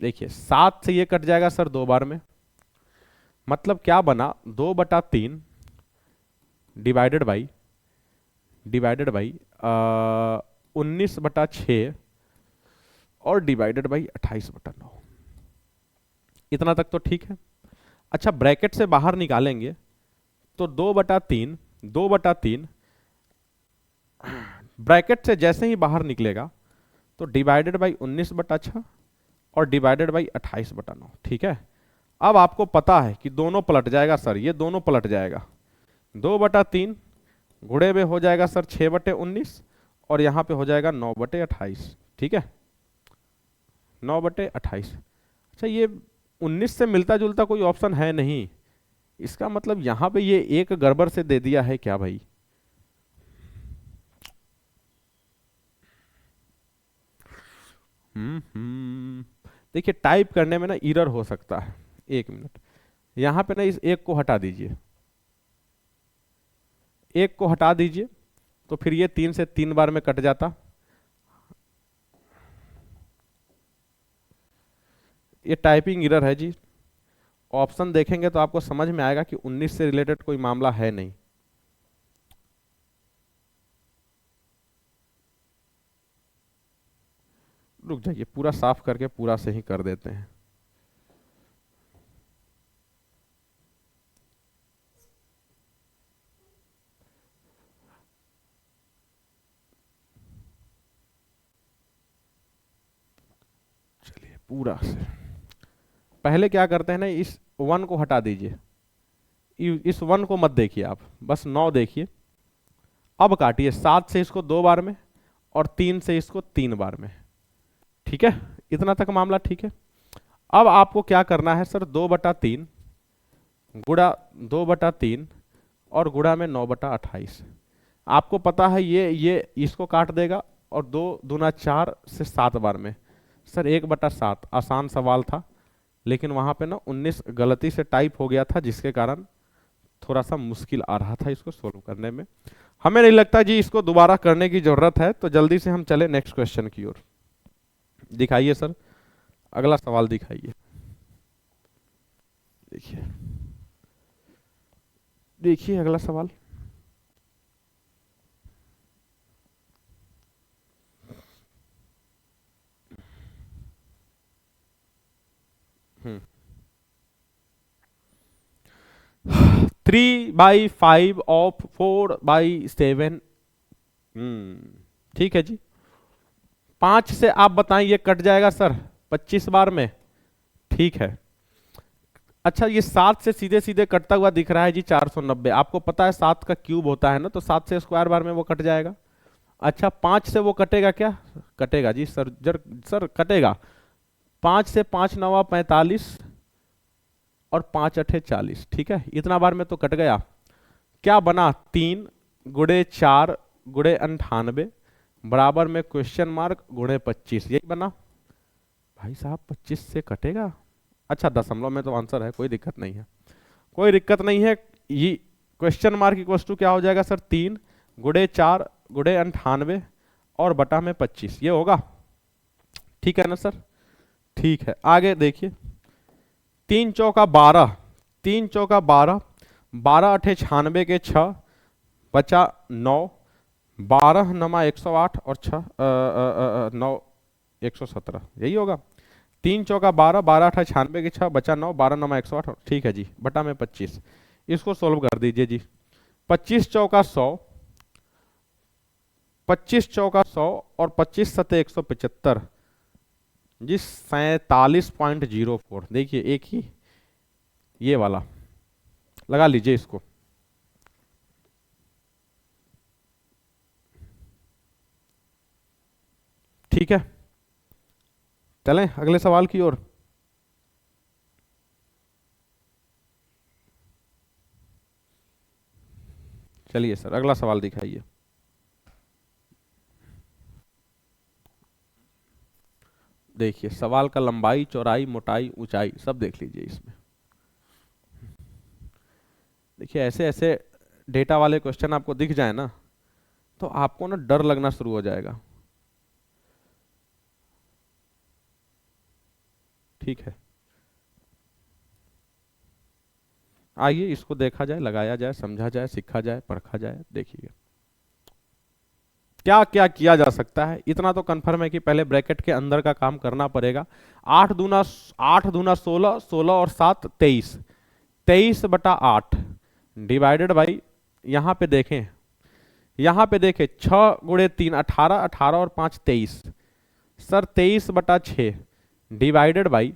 देखिए 7 से ये कट जाएगा सर 2 बार में, मतलब क्या बना, 2/3 डिवाइडेड बाई 19/6 और डिवाइडेड बाई 28/9। इतना तक तो ठीक है। अच्छा, ब्रैकेट से बाहर निकालेंगे तो 2/3 ब्रैकेट से जैसे ही बाहर निकलेगा तो डिवाइडेड बाई 19/6 और डिवाइडेड बाई 28/9। ठीक है, अब आपको पता है कि दोनों पलट जाएगा सर, ये दोनों पलट जाएगा। 2/3 गुणे में हो जाएगा सर 6/19 और यहां पे हो जाएगा 9/28। ठीक है, 9/28। अच्छा, ये 19 से मिलता जुलता कोई ऑप्शन है नहीं, इसका मतलब यहां पे ये एक गड़बड़ से दे दिया है क्या भाई? देखिए टाइप करने में ना एरर हो सकता है, 1 मिनट। यहां पे ना इस एक को हटा दीजिए, एक को हटा दीजिए तो फिर ये 3 से 3 बार में कट जाता। ये टाइपिंग एरर है जी, ऑप्शन देखेंगे तो आपको समझ में आएगा कि 19 से रिलेटेड कोई मामला है नहीं। रुक जाइए, पूरा साफ करके पूरा से ही कर देते हैं। चलिए पूरा से पहले क्या करते हैं ना, इस 1 को हटा दीजिए, इस 1 को मत देखिए आप, बस 9 देखिए। अब काटिए 7 से इसको 2 बार में और 3 से इसको 3 बार में। ठीक है, इतना तक मामला ठीक है। अब आपको क्या करना है सर, 2/3 गुणा 2/3 और गुणा में 9/28। आपको पता है ये इसको काट देगा और 2 दूना 4 से 7 बार में। सर 1/7 आसान सवाल था, लेकिन वहां पे ना 19 गलती से टाइप हो गया था, जिसके कारण थोड़ा सा मुश्किल आ रहा था इसको सोल्व करने में। हमें नहीं लगता जी इसको दोबारा करने की जरूरत है, तो जल्दी से हम चले नेक्स्ट क्वेश्चन की ओर। दिखाइए सर, अगला सवाल दिखाइए। देखिए देखिए अगला सवाल। हम्म 3/5 ऑफ 4/7। ठीक है जी। 5 से आप बताएं ये कट जाएगा सर 25 बार में। ठीक है। अच्छा, ये 7 से सीधे सीधे कटता हुआ दिख रहा है जी 490। आपको पता है 7 का क्यूब होता है ना, तो 7 से स्क्वायर बार में वो कट जाएगा। अच्छा, 5 से वो कटेगा क्या? कटेगा जी सर, सर कटेगा। 5 से 5 9 45 और 5 8 40। ठीक है, इतना बार में तो कट गया। क्या बना? 3 गुणे 4 गुणे 98 बराबर में क्वेश्चन मार्क गुणे 25। यही बना भाई साहब। 25 से कटेगा? अच्छा, दशमलव में तो आंसर है, कोई दिक्कत नहीं है, कोई दिक्कत नहीं है। ये क्वेश्चन मार्क इक्वल टू क्या हो जाएगा सर? 3 गुणे 4 गुणे 98 और बटा में 25, ये होगा। ठीक है ना सर? ठीक है, आगे देखिए। 3 चौका 12, 3 चौका 12, 12 अठे 96 के 6 बचा 9, 12 नमा 108 और 6 9 117, यही होगा। 3 चौका 12, 12 अठा 96 के 6 बचा 9, 12 नमा 108। ठीक है जी, बटा में 25। इसको सोल्व कर दीजिए जी। 25 चौका 100, 25 चौका 100 और 25 सते 175 जी 47.04। देखिए एक ही ये वाला लगा लीजिए इसको। ठीक है, चलें अगले सवाल की ओर। चलिए सर अगला सवाल दिखाइए। देखिए सवाल का लंबाई, चौड़ाई, मोटाई, ऊंचाई सब देख लीजिए इसमें। देखिए ऐसे ऐसे डेटा वाले क्वेश्चन आपको दिख जाए ना तो आपको ना डर लगना शुरू हो जाएगा। ठीक है, आइए इसको देखा जाए, लगाया जाए, समझा जाए, सीखा जाए, परखा जाए। देखिए क्या क्या किया जा सकता है। इतना तो कंफर्म है कि पहले ब्रैकेट के अंदर का काम करना पड़ेगा। 8 दूना 16, 16 और 7 23, 23/8 डिवाइडेड बाई, यहां पे देखें, यहां पे देखें 6 गुणे 3 18, 18 और 5 23, सर 23/6 डिवाइडेड बाई,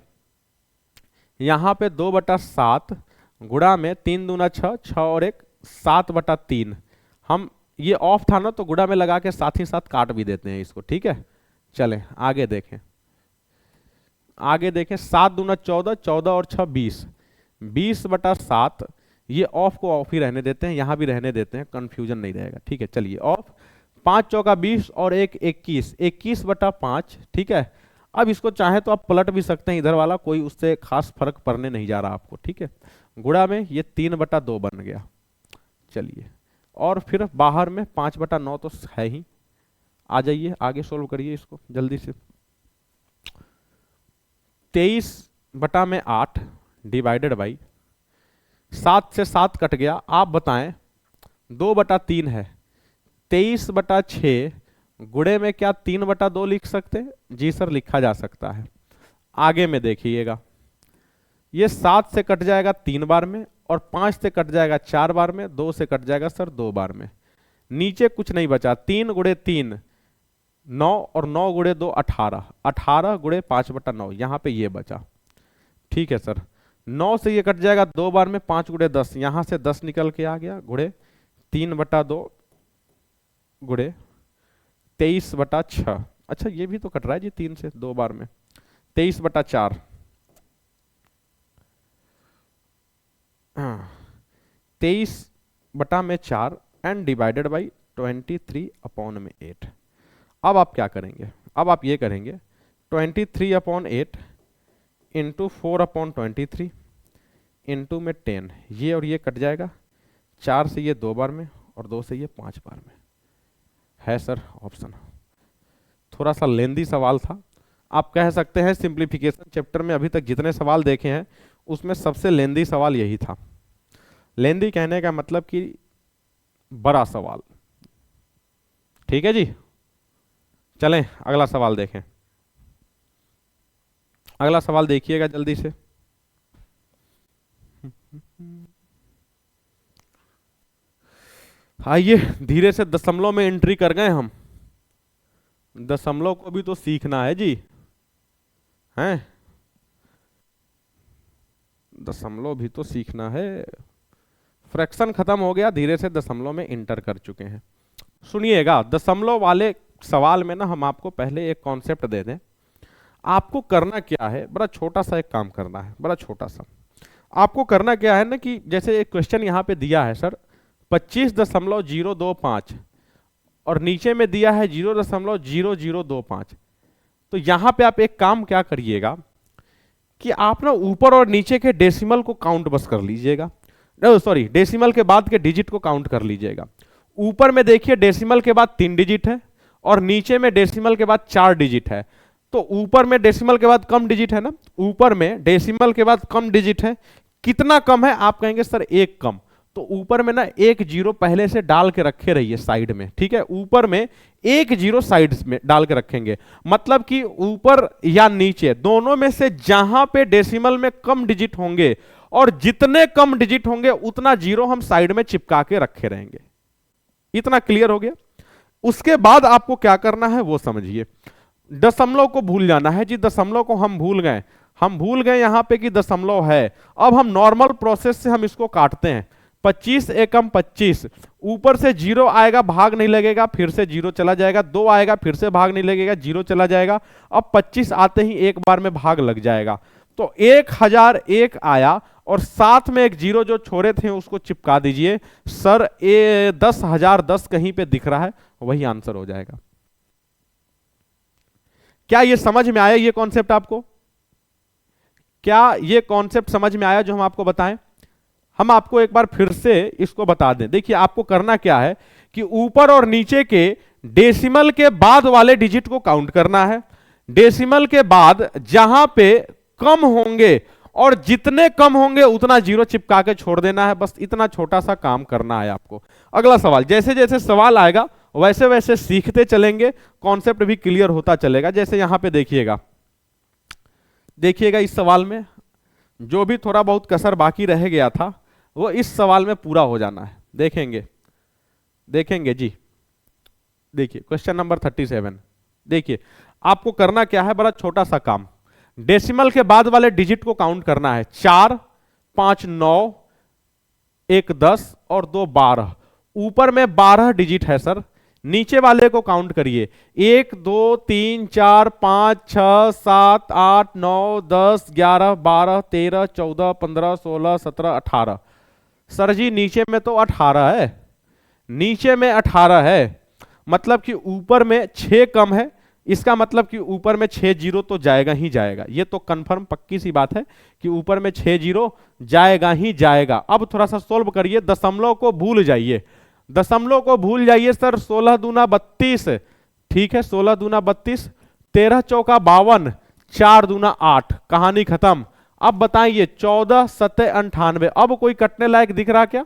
यहां पे 2/7 गुणा में 3 दूना 6, 6 और 1 7/3। हम ये ऑफ था ना तो गुणा में लगा के साथ ही साथ काट भी देते हैं इसको। ठीक है, चलें आगे देखें, आगे देखें 7 दूना 14, 14 और 6 20, 20/7। ये ऑफ को ऑफ ही रहने देते हैं, यहां भी रहने देते हैं, कंफ्यूजन नहीं रहेगा। ठीक है, चलिए ऑफ, 5 चौका 20 और 1 21, 21/5। ठीक है, अब इसको चाहे तो आप पलट भी सकते हैं इधर वाला, कोई उससे खास फर्क पड़ने नहीं जा रहा आपको। ठीक है, गुणा में ये 3/2 बन गया। चलिए, और फिर बाहर में 5/9 तो है ही। आ जाइए आगे सोल्व करिए इसको जल्दी से। 23/8 डिवाइडेड बाई, 7 से 7 कट गया, आप बताएं 2/3 है, 23/6 गुणे में क्या 3/2 लिख सकते हैं? जी सर लिखा जा सकता है। आगे में देखिएगा, ये 7 से कट जाएगा 3 बार में, और 5 से कट जाएगा 4 बार में, 2 से कट जाएगा सर 2 बार में। नीचे कुछ नहीं बचा, 3 गुणे 3 9 और 9 गुणे 2 18, 18 गुणे 5/9, यहां पे ये बचा। ठीक है सर, 9 से ये कट जाएगा 2 बार में, 5 गुणे 10, यहां से 10 निकल के आ गया, गुणे 3/2 गुणे 23/6। अच्छा ये भी तो कट रहा है जी 3 से 2 बार में, 23/4, 23/4 एंड डिवाइडेड बाई 23/8। अब आप क्या करेंगे? अब आप ये करेंगे 23/8 इंटू 4/23 इंटू में 10, ये और ये कट जाएगा, 4 से ये 2 बार में और 2 से ये 5 बार में है सर ऑप्शन। थोड़ा सा लेंदी सवाल था, आप कह सकते हैं सिंप्लीफिकेशन चैप्टर में अभी तक जितने सवाल देखे हैं उसमें सबसे लेंदी सवाल यही था। लेंदी कहने का मतलब कि बड़ा सवाल। ठीक है जी, चलें अगला सवाल देखें। अगला सवाल देखिएगा जल्दी से। आइए धीरे से दशमलव में एंट्री कर गए हम, दशमलव को भी तो सीखना है जी, हैं? दशमलव भी तो सीखना है। फ्रैक्शन खत्म हो गया, धीरे से दशमलव में इंटर कर चुके हैं। सुनिएगा, दशमलव वाले सवाल में ना हम आपको पहले एक कॉन्सेप्ट दे दें। आपको करना क्या है, बड़ा छोटा सा एक काम करना है, बड़ा छोटा सा। आपको करना क्या है ना कि जैसे एक क्वेश्चन यहां पे दिया है सर 25.025 और नीचे में दिया है 0.0025, तो यहां पे आप एक काम क्या करिएगा कि आप ना ऊपर और नीचे के डेसिमल को काउंट बस कर लीजिएगा, सॉरी डेसिमल के बाद के डिजिट को काउंट कर लीजिएगा। ऊपर में देखिए डेसिमल के बाद 3 डिजिट है और नीचे में डेसिमल के बाद 4 डिजिट है। तो ऊपर में डेसिमल के बाद कम डिजिट है ना, ऊपर में डेसिमल के बाद कम डिजिट है। कितना कम है? आप कहेंगे सर 1 कम। तो ऊपर में ना 1 0 पहले से डाल के रखे रहिए साइड में। ठीक है, ऊपर में 1 0 साइड में डाल के रखेंगे, मतलब कि ऊपर या नीचे दोनों में से जहां पे डेसिमल में कम डिजिट होंगे और जितने कम डिजिट होंगे उतना 0 हम साइड में चिपका के रखे रहेंगे। इतना क्लियर हो गया? उसके बाद आपको क्या करना है वो समझिए। दशमलव को भूल जाना है जी, दशमलव को हम भूल गए, हम भूल गए यहां पे कि दशमलव है। अब हम नॉर्मल प्रोसेस से हम इसको काटते हैं। 25 एकम 25, ऊपर से जीरो आएगा, भाग नहीं लगेगा, फिर से जीरो चला जाएगा, 2 आएगा, फिर से भाग नहीं लगेगा, जीरो चला जाएगा। अब 25 आते ही एक बार में भाग लग जाएगा। तो 1001 आया और साथ में एक जीरो जो छोड़े थे उसको चिपका दीजिए। सर 10,010 कहीं पे दिख रहा है, वही आंसर हो जाएगा। क्या ये समझ में आया ये कॉन्सेप्ट आपको? क्या ये कॉन्सेप्ट समझ में आया जो हम आपको बताएं? हम आपको एक बार फिर से इसको बता दें। देखिए आपको करना क्या है कि ऊपर और नीचे के डेसिमल के बाद वाले डिजिट को काउंट करना है। डेसिमल के बाद जहां पे कम होंगे और जितने कम होंगे उतना जीरो चिपका के छोड़ देना है। बस इतना छोटा सा काम करना है आपको। अगला सवाल, जैसे जैसे सवाल आएगा वैसे वैसे सीखते चलेंगे, कॉन्सेप्ट भी क्लियर होता चलेगा। जैसे यहां पे देखिएगा, देखिएगा इस सवाल में जो भी थोड़ा बहुत कसर बाकी रह गया था वो इस सवाल में पूरा हो जाना है। देखेंगे देखेंगे जी। देखिए क्वेश्चन नंबर 37। देखिए आपको करना क्या है, बड़ा छोटा सा काम। डेसिमल के बाद वाले डिजिट को काउंट करना है। 4, 5 9, 1 10 और 2 12। ऊपर में 12 डिजिट है सर, नीचे वाले को काउंट करिए। 1 2 3 4 5 6 7 8 9 10 11 12 13 14 15 16 17 18। सर जी नीचे में तो 18 है, नीचे में 18 है, मतलब कि ऊपर में 6 कम है। इसका मतलब कि ऊपर में 6 जीरो तो जाएगा ही जाएगा। ये तो कंफर्म पक्की सी बात है कि ऊपर में 6 जीरो जाएगा ही जाएगा। अब थोड़ा सा सोल्व करिए, दशमलव को भूल जाइए, दशमलव को भूल जाइए सर। 16 दूना 32, ठीक है 16 दूना 32, 13 चौका 52, 4 दूना 8, कहानी खत्म। अब बताइए 14 7 98। अब कोई कटने लायक दिख रहा क्या?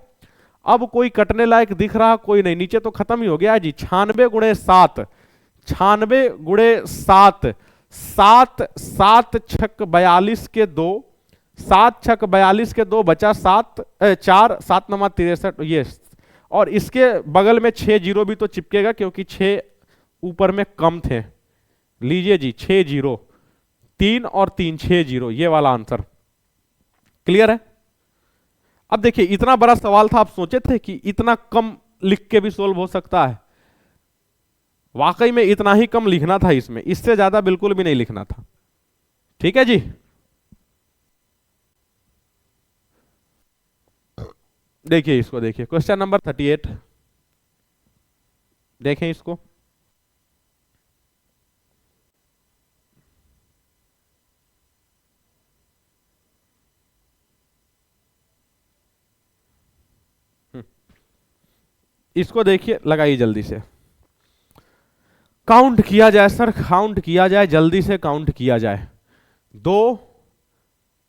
अब कोई कटने लायक दिख रहा? कोई नहीं, नीचे तो खत्म ही हो गया जी। 96 गुणे 7, 96 गुणे 7, 7 7 छक 42 के 2, 7 छक 42 के 2 बचा 7 4 7 9 63। ये और इसके बगल में 6 जीरो भी तो चिपकेगा क्योंकि 6 ऊपर में कम थे। लीजिए जी 6 जीरो, 3 और 3 6 जीरो, ये वाला आंसर क्लियर है। अब देखिए इतना बड़ा सवाल था, आप सोचे थे कि इतना कम लिख के भी सोल्व हो सकता है? वाकई में इतना ही कम लिखना था इसमें, इससे ज्यादा बिल्कुल भी नहीं लिखना था। ठीक है जी। देखिए इसको, देखिए क्वेश्चन नंबर 38, देखें इसको। इसको देखिए, लगाइए जल्दी से, काउंट किया जाए सर, काउंट किया जाए, जल्दी से काउंट किया जाए। 2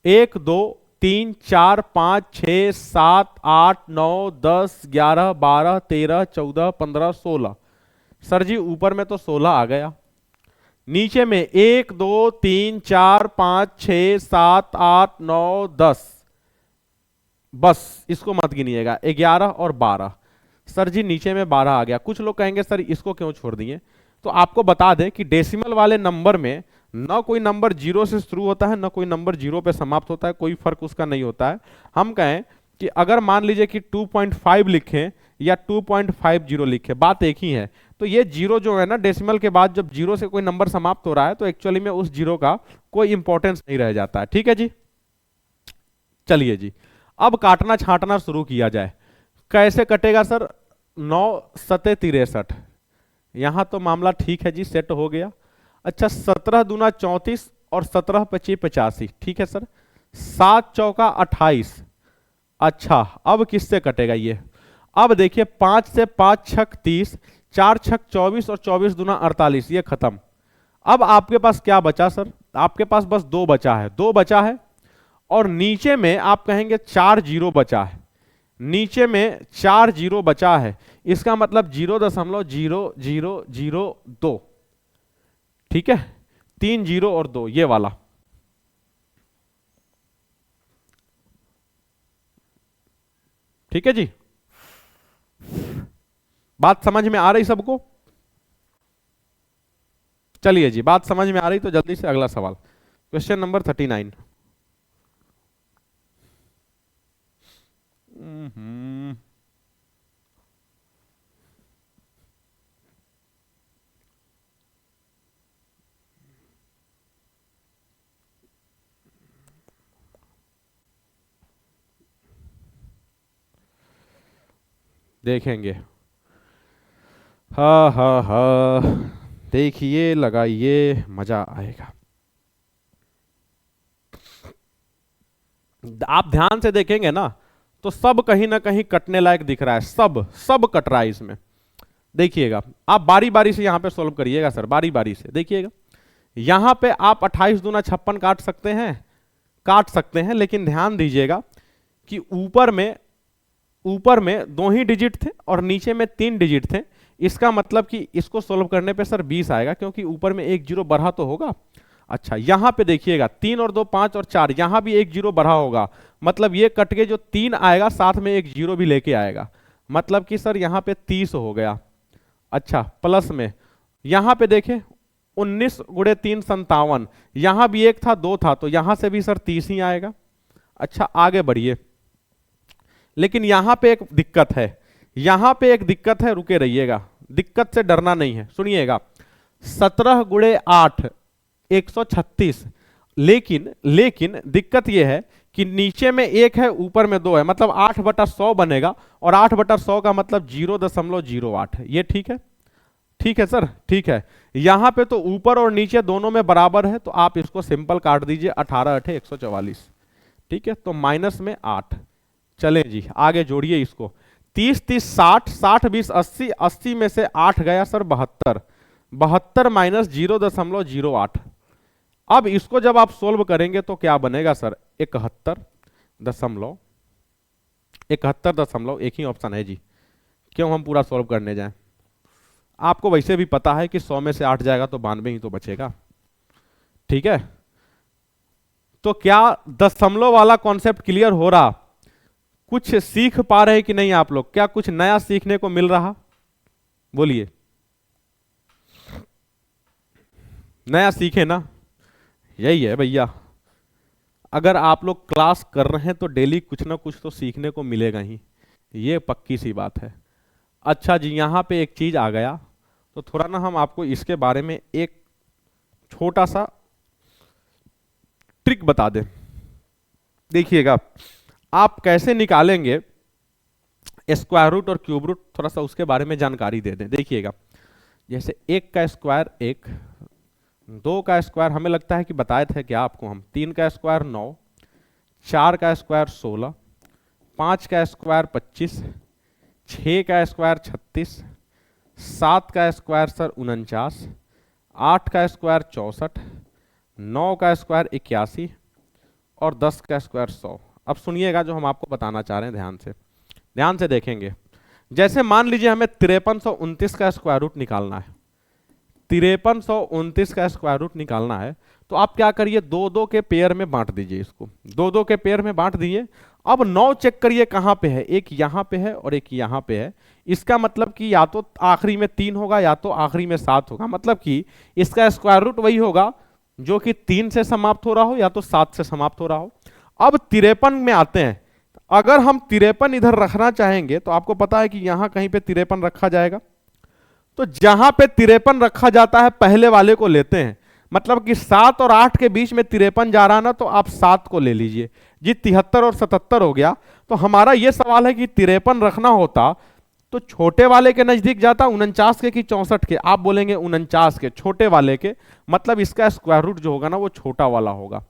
1 2 3 4 5 6 7 8 9 10 11 12 13 14 15 16। सर जी ऊपर में तो 16 आ गया, नीचे में 1 2 3 4 5 6 7 8 9 10, बस इसको मत गिनिएगा। 11 और 12। सर जी नीचे में 12 आ गया। कुछ लोग कहेंगे सर इसको क्यों छोड़ दिए, तो आपको बता दें कि डेसिमल वाले नंबर में ना कोई नंबर जीरो से शुरू होता है ना कोई नंबर जीरो पे समाप्त होता है, कोई फर्क उसका नहीं होता है। हम कहें कि अगर मान लीजिए कि 2.5 लिखें या 2.50 लिखें, बात एक ही है। तो ये जीरो जो है ना, डेसिमल के बाद जब जीरो से कोई नंबर समाप्त हो रहा है तो एक्चुअली में उस जीरो का कोई इंपॉर्टेंस नहीं रह जाता है। ठीक है जी। चलिए जी, अब काटना छांटना शुरू किया जाए। कैसे कटेगा सर? 9 7 63। यहां तो मामला ठीक है जी, सेट हो गया। अच्छा 17 दूना 34 और 17 25 85, ठीक है सर। 7 चौका 28। अच्छा अब किससे कटेगा ये? अब देखिए 5 से 5 छक 30, 4 छक 24 और 24 दूना 48, ये खत्म। अब आपके पास क्या बचा सर? आपके पास बस 2 बचा है, 2 बचा है और नीचे में आप कहेंगे 4 जीरो बचा है, नीचे में 4 जीरो बचा है। इसका मतलब 0.0002, ठीक है, 3 जीरो और 2, ये वाला। ठीक है जी, बात समझ में आ रही सबको? चलिए जी, बात समझ में आ रही तो जल्दी से अगला सवाल, क्वेश्चन नंबर 39। देखेंगे। हा हा हा, देखिए, लगाइए, मजा आएगा। आप ध्यान से देखेंगे ना तो सब कहीं ना कहीं कटने लायक दिख रहा है, सब सब कट रहा है इसमें। देखिएगा, आप बारी बारी से यहां पे सोल्व करिएगा सर, बारी बारी से देखिएगा। यहां पे आप 28 दूना 56 काट सकते हैं, लेकिन ध्यान दीजिएगा कि ऊपर में 2 ही डिजिट थे और नीचे में 3 डिजिट थे। इसका मतलब कि इसको सोल्व करने पे सर 20 आएगा, क्योंकि ऊपर में एक जीरो बढ़ा तो होगा। अच्छा, यहां पे देखिएगा 3 और 2 5 और 4, यहां भी एक जीरो बढ़ा होगा, मतलब ये कट के जो 3 आएगा साथ में एक जीरो भी लेके आएगा, मतलब कि सर यहां पे 30 हो गया। अच्छा, प्लस में यहां पे देखें 19 गुणे 3 57, यहां भी एक था 2 था, तो यहां से भी सर 30 ही आएगा। अच्छा, आगे बढ़िए, लेकिन यहां पे एक दिक्कत है, यहां पे एक दिक्कत है, रुके रहिएगा, दिक्कत से डरना नहीं है, सुनिएगा। 17 गुणे 8 136, लेकिन दिक्कत यह है कि नीचे में एक है ऊपर में 2 है, मतलब 8/100 बनेगा, और 8/100 का मतलब 0.08 है। ये ठीक है? ठीक है सर, ठीक है। यहां पे तो ऊपर और नीचे दोनों में बराबर है, तो आप इसको सिंपल काट दीजिए, 18 8 144। ठीक है, तो माइनस में 8। चलें जी, आगे जोड़िए इसको। 30 30 60, 60 20 80, 80 में से 8 गया सर 72, 72 माइनस 0.08। अब इसको जब आप सोल्व करेंगे तो क्या बनेगा सर? 71 दशमलव, एक ही ऑप्शन है जी, क्यों हम पूरा सोल्व करने जाएं? आपको वैसे भी पता है कि 100 में से 8 जाएगा तो 92 ही तो बचेगा। ठीक है, तो क्या दशमलव वाला कॉन्सेप्ट क्लियर हो रहा? कुछ सीख पा रहे कि नहीं आप लोग? क्या कुछ नया सीखने को मिल रहा? बोलिए, नया सीखे ना? यही है भैया, अगर आप लोग क्लास कर रहे हैं तो डेली कुछ ना कुछ तो सीखने को मिलेगा ही, ये पक्की सी बात है। अच्छा जी, यहां पे एक चीज आ गया, तो थोड़ा ना हम आपको इसके बारे में एक छोटा सा ट्रिक बता दें। देखिएगा, आप कैसे निकालेंगे स्क्वायर रूट और क्यूब रूट, थोड़ा सा उसके बारे में जानकारी दे दें। देखिएगा, जैसे 1 का स्क्वायर 1, 2 का स्क्वायर हमें लगता है कि बताए थे क्या आपको हम, 3 का स्क्वायर 9, 4 का स्क्वायर 16, 5 का स्क्वायर 25, 6 का स्क्वायर 36, 7 का स्क्वायर सर 49, 8 का स्क्वायर 64, 9 का स्क्वायर 81 और 10 का स्क्वायर 100। अब सुनिएगा जो हम आपको बताना चाह रहे हैं, ध्यान से देखेंगे। जैसे मान लीजिए हमें 5329 का स्क्वायर रूट निकालना है, 5329 का स्क्वायर रूट निकालना है, तो आप क्या करिए, 2-2 के पेयर में बांट दीजिए इसको, 2-2 के पेयर में बांट दिए। अब 9 चेक करिए कहां पे है, एक यहां पे है और एक यहां पे है। इसका मतलब कि या तो आखिरी में 3 होगा या तो आखिरी में 7 होगा, मतलब कि इसका स्क्वायर रूट वही होगा जो कि 3 से समाप्त हो रहा हो या तो 7 से समाप्त हो रहा हो। अब 53 में आते हैं, अगर हम 53 इधर रखना चाहेंगे तो आपको पता है कि यहां कहीं पे 53 रखा जाएगा, तो जहां पे 53 रखा जाता है पहले वाले को लेते हैं, मतलब कि 7 और 8 के बीच में 53 जा रहा ना, तो आप 7 को ले लीजिए जी। 73 और 77 हो गया। तो हमारा यह सवाल है कि 53 रखना होता तो छोटे वाले के नजदीक जाता 49 के कि 64 के, आप बोलेंगे 49 के, छोटे वाले के, मतलब इसका स्क्वायर रूट जो होगा ना वो छोटा वाला होगा।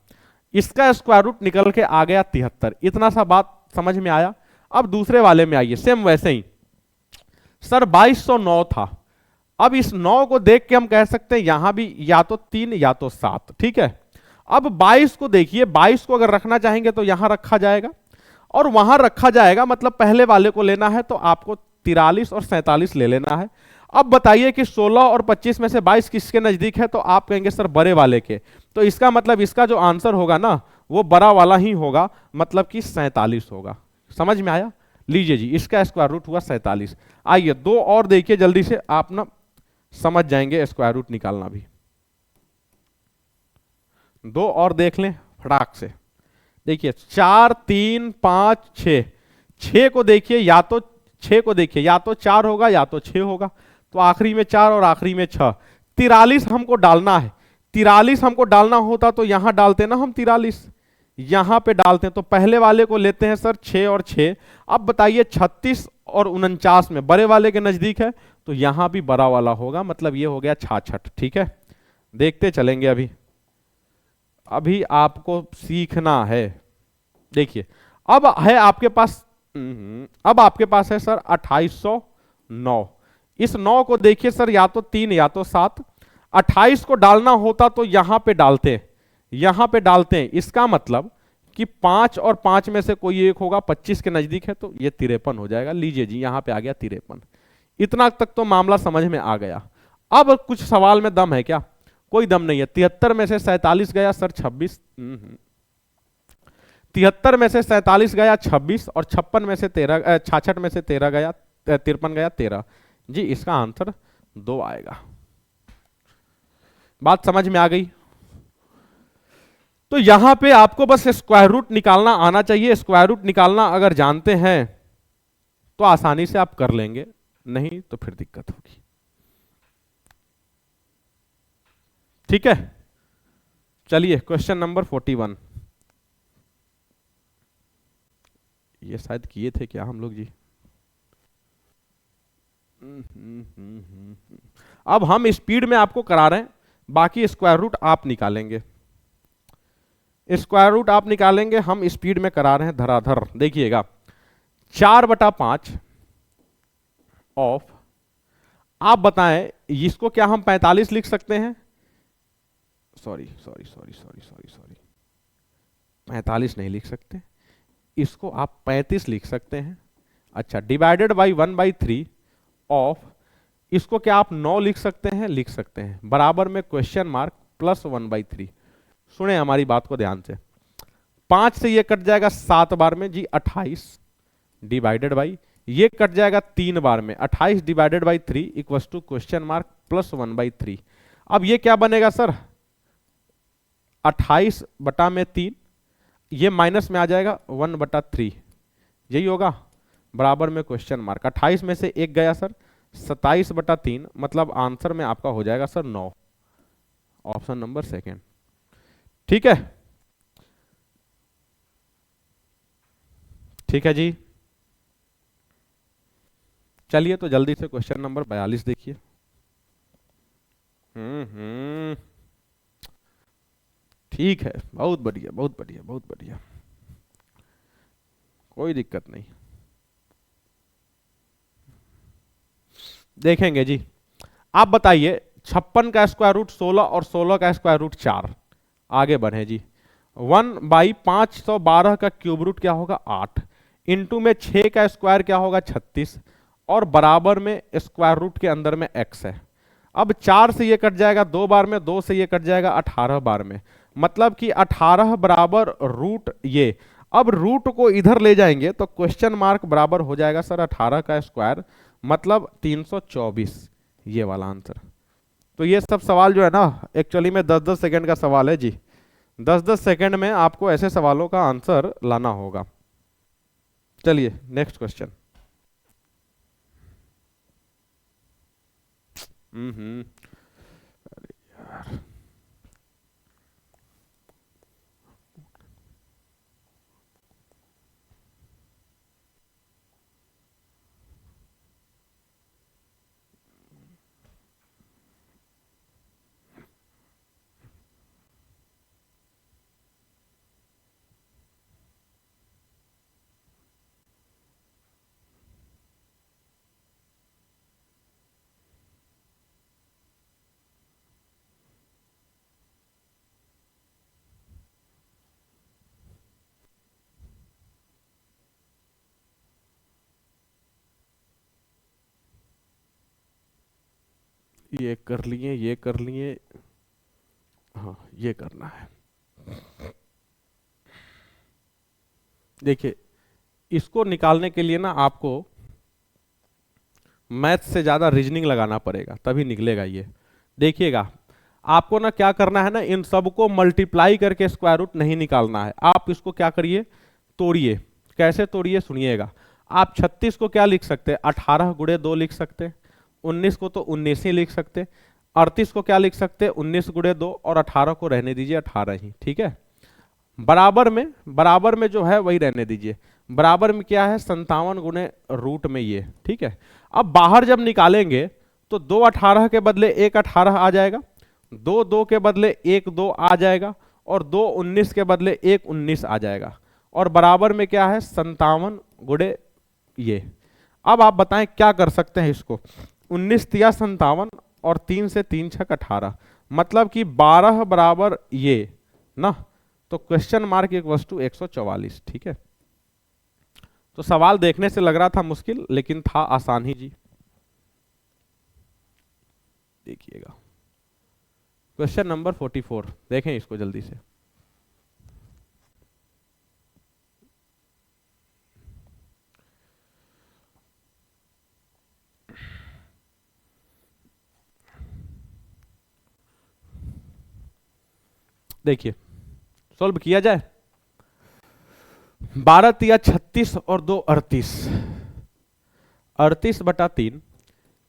इसका स्क्वायर रूट निकल के आ गया 73। इतना सा बात समझ में आया? अब दूसरे वाले में आइए, सेम वैसे ही। सर 2209 था, अब इस 9 को देख के हम कह सकते हैं यहां भी या तो 3 या तो 7, ठीक है। अब 22 को देखिए, 22 को अगर रखना चाहेंगे तो यहां रखा जाएगा और वहां रखा जाएगा, मतलब पहले वाले को लेना है तो आपको 43 और 47 ले लेना है। अब बताइए कि 16 और 25 में से 22 किसके नजदीक है, तो आप कहेंगे सर बड़े वाले के, तो इसका मतलब इसका जो आंसर होगा ना वो बड़ा वाला ही होगा, मतलब कि 47 होगा। समझ में आया? लीजिए जी, इसका स्क्वायर रूट हुआ 47। आइए 2 और देखिए जल्दी से, आप ना समझ जाएंगे स्क्वायर रूट निकालना भी। 2 और देख लें फटाक से। देखिए 4 3 5 6, 6 को देखिए, या तो 6 को देखिए या तो 4 होगा या तो 6 होगा, तो आखिरी में 4 और आखिरी में 6। 43 हमको डालना है, 43 हमको डालना होता तो यहां डालते ना हम 43, यहां पे डालते हैं, तो पहले वाले को लेते हैं सर 6 और 6। अब बताइए 36 और 49 में बड़े वाले के नजदीक है, तो यहां भी बड़ा वाला होगा, मतलब ये हो गया 66। ठीक है, देखते चलेंगे। अभी अभी आपको सीखना है। देखिए अब है आपके पास, अब आपके पास है सर 2809। इस 9 को देखिए सर, या तो 3 या तो 7। 28 को डालना होता तो यहां पे डालते, यहां पे डालते हैं। इसका मतलब कि 5 और 5 में से कोई एक होगा, 25 के नजदीक है, तो ये 53 हो जाएगा। लीजिए जी, यहां पे आ गया 53। इतना तक तो मामला समझ में आ गया। अब कुछ सवाल में दम है क्या? कोई दम नहीं है। 73 में से 47 गया सर 26। 73 में से 47 गया 26, और 56 में से 13, 66 में से 13 गया, 53 गया 13। जी इसका आंसर 2 आएगा। बात समझ में आ गई? तो यहां पे आपको बस स्क्वायर रूट निकालना आना चाहिए। स्क्वायर रूट निकालना अगर जानते हैं तो आसानी से आप कर लेंगे, नहीं तो फिर दिक्कत होगी। ठीक है, चलिए क्वेश्चन नंबर 41। ये शायद किए थे क्या हम लोग जी? अब हम स्पीड में आपको करा रहे हैं, बाकी स्क्वायर रूट आप निकालेंगे। स्क्वायर रूट आप निकालेंगे, हम स्पीड में करा रहे हैं धराधर। देखिएगा 4/5 ऑफ, आप बताएं इसको क्या हम 45 लिख सकते हैं? Sorry sorry sorry sorry sorry sorry, 45 नहीं लिख सकते, इसको आप 35 लिख सकते हैं। अच्छा, डिवाइडेड बाई 1/3 ऑफ, इसको क्या आप 9 लिख सकते हैं? लिख सकते हैं। बराबर में क्वेश्चन मार्क प्लस 1/3। सुने हमारी बात को ध्यान से, 5 से ये कट जाएगा 7 बार में जी 28, डिवाइडेड बाई ये कट जाएगा 3 बार में 28 divided by 3 equals to question mark plus 1/3। अब ये क्या बनेगा सर? 28/3, ये माइनस में आ जाएगा 1/3, यही होगा। बराबर में क्वेश्चन मार्क, 28 में से 1 गया सर, 27/3, मतलब आंसर में आपका हो जाएगा सर 9। Option number second. ठीक है, ठीक है जी। चलिए तो जल्दी से क्वेश्चन नंबर 42 देखिए। ठीक है, बहुत बढ़िया बहुत बढ़िया बहुत बढ़िया, कोई दिक्कत नहीं, देखेंगे जी। आप बताइए 56 का स्क्वायर रूट 16 और 16 का स्क्वायर रूट 4। आगे बढ़े जी। 1/512 का क्यूब रूट क्या होगा? 8। इंटू में 6 का स्क्वायर क्या होगा? 36, और बराबर में स्क्वायर रूट के अंदर में x है। अब 4 से ये कट जाएगा 2 बार में, 2 से ये कट जाएगा 18 बार में, मतलब कि 18 बराबर रूट ये। अब रूट को इधर ले जाएंगे तो क्वेश्चन मार्क बराबर हो जाएगा सर 18 का स्क्वायर, मतलब 324, ये वाला आंसर। तो ये सब सवाल जो है ना, एक्चुअली में 10-10 सेकंड का सवाल है जी। 10-10 सेकंड में आपको ऐसे सवालों का आंसर लाना होगा। चलिए नेक्स्ट क्वेश्चन। अरे यार, ये कर लिए, ये कर लिए, हाँ ये करना है। देखिए इसको निकालने के लिए ना आपको मैथ से ज्यादा रीजनिंग लगाना पड़ेगा, तभी निकलेगा ये। देखिएगा आपको ना क्या करना है ना, इन सबको मल्टीप्लाई करके स्क्वायर रूट नहीं निकालना है। आप इसको क्या करिए, तोड़िए। कैसे तोड़िए सुनिएगा। आप 36 को क्या लिख सकते हैं? 18 गुणे 2 लिख सकते हैं। 19 को तो 19 ही लिख सकते। 38 को क्या लिख सकते हैं? 19 गुणे 2, और 18 को रहने दीजिए 18 ही। ठीक है, बराबर में जो है वही रहने दीजिए। बराबर में क्या है, 57 गुने रूट में ये, ठीक है। अब बाहर जब निकालेंगे तो 2 18 के बदले 1 18 आ जाएगा, 2 2 के बदले 1 2 आ जाएगा, और 2 19 के बदले 1 19 आ जाएगा, और बराबर में क्या है 57 गुणे ये। अब आप बताएं क्या कर सकते हैं इसको, 19 तिया 57 और 3 से 3 छक 18, मतलब कि 12 बराबर ये ना, तो क्वेश्चन मार्क एक वस्तु 144, ठीक है। तो सवाल देखने से लग रहा था मुश्किल, लेकिन था आसान ही जी। देखिएगा क्वेश्चन नंबर 44, देखें इसको जल्दी से। देखिए सॉल्व किया जाए। 12 तिया 36 और 2 38, 38/3,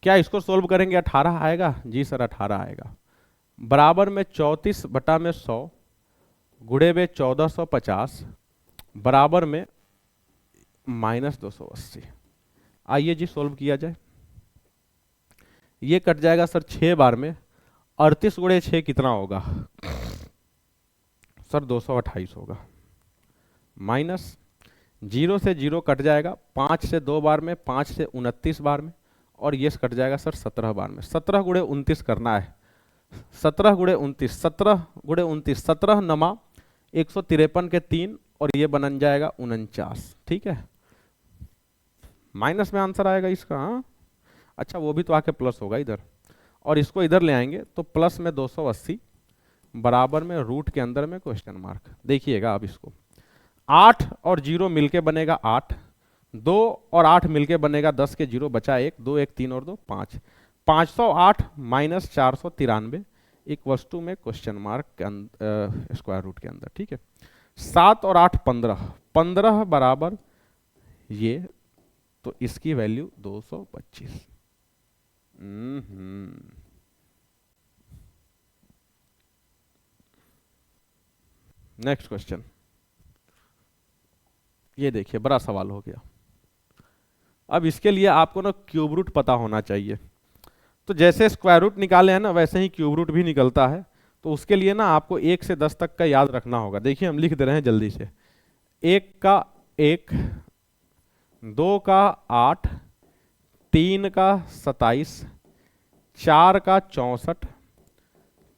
क्या इसको सोल्व करेंगे 18 आएगा? जी सर 18 आएगा। बराबर में 34/100 गुणे में 1450 बराबर में -280। आइए जी सोल्व किया जाए। ये कट जाएगा सर 6 बार में, 38 गुणे 6 कितना होगा सर? 228 होगा। माइनस 0 से 0 कट जाएगा, 5 से 2 बार में, 5 से 29 बार में, और ये कट जाएगा सर 17 बार में। 17 गुणे 29 करना है, 17 गुणे 29, 17 गुणे 29, 17 नमा 153 के 3, और ये बन जाएगा 49, ठीक है। माइनस में आंसर आएगा इसका, हाँ अच्छा वो भी तो आके प्लस होगा इधर, और इसको इधर ले आएंगे तो प्लस में 280 बराबर में रूट के अंदर में क्वेश्चन मार्क। देखिएगा अब इसको, 8 और 0 मिलके बनेगा 8, 2 और 8 मिलके बनेगा 10 के 0 बचा 1, 2 1 3 और 2 5, 508 माइनस 493 एक वस्तु में क्वेश्चन मार्क के अंदर स्क्वायर रूट के अंदर, ठीक है। 7 और 8 15, 15 बराबर ये, तो इसकी वैल्यू 225। नेक्स्ट क्वेश्चन, ये देखिए बड़ा सवाल हो गया। अब इसके लिए आपको ना क्यूब रूट पता होना चाहिए। तो जैसे स्क्वायर रूट निकाले हैं ना, वैसे ही क्यूब रूट भी निकलता है। तो उसके लिए ना आपको 1 से 10 तक का याद रखना होगा। देखिए हम लिख दे रहे हैं जल्दी से। 1 का 1, 2 का 8, 3 का 27, 4 का 64,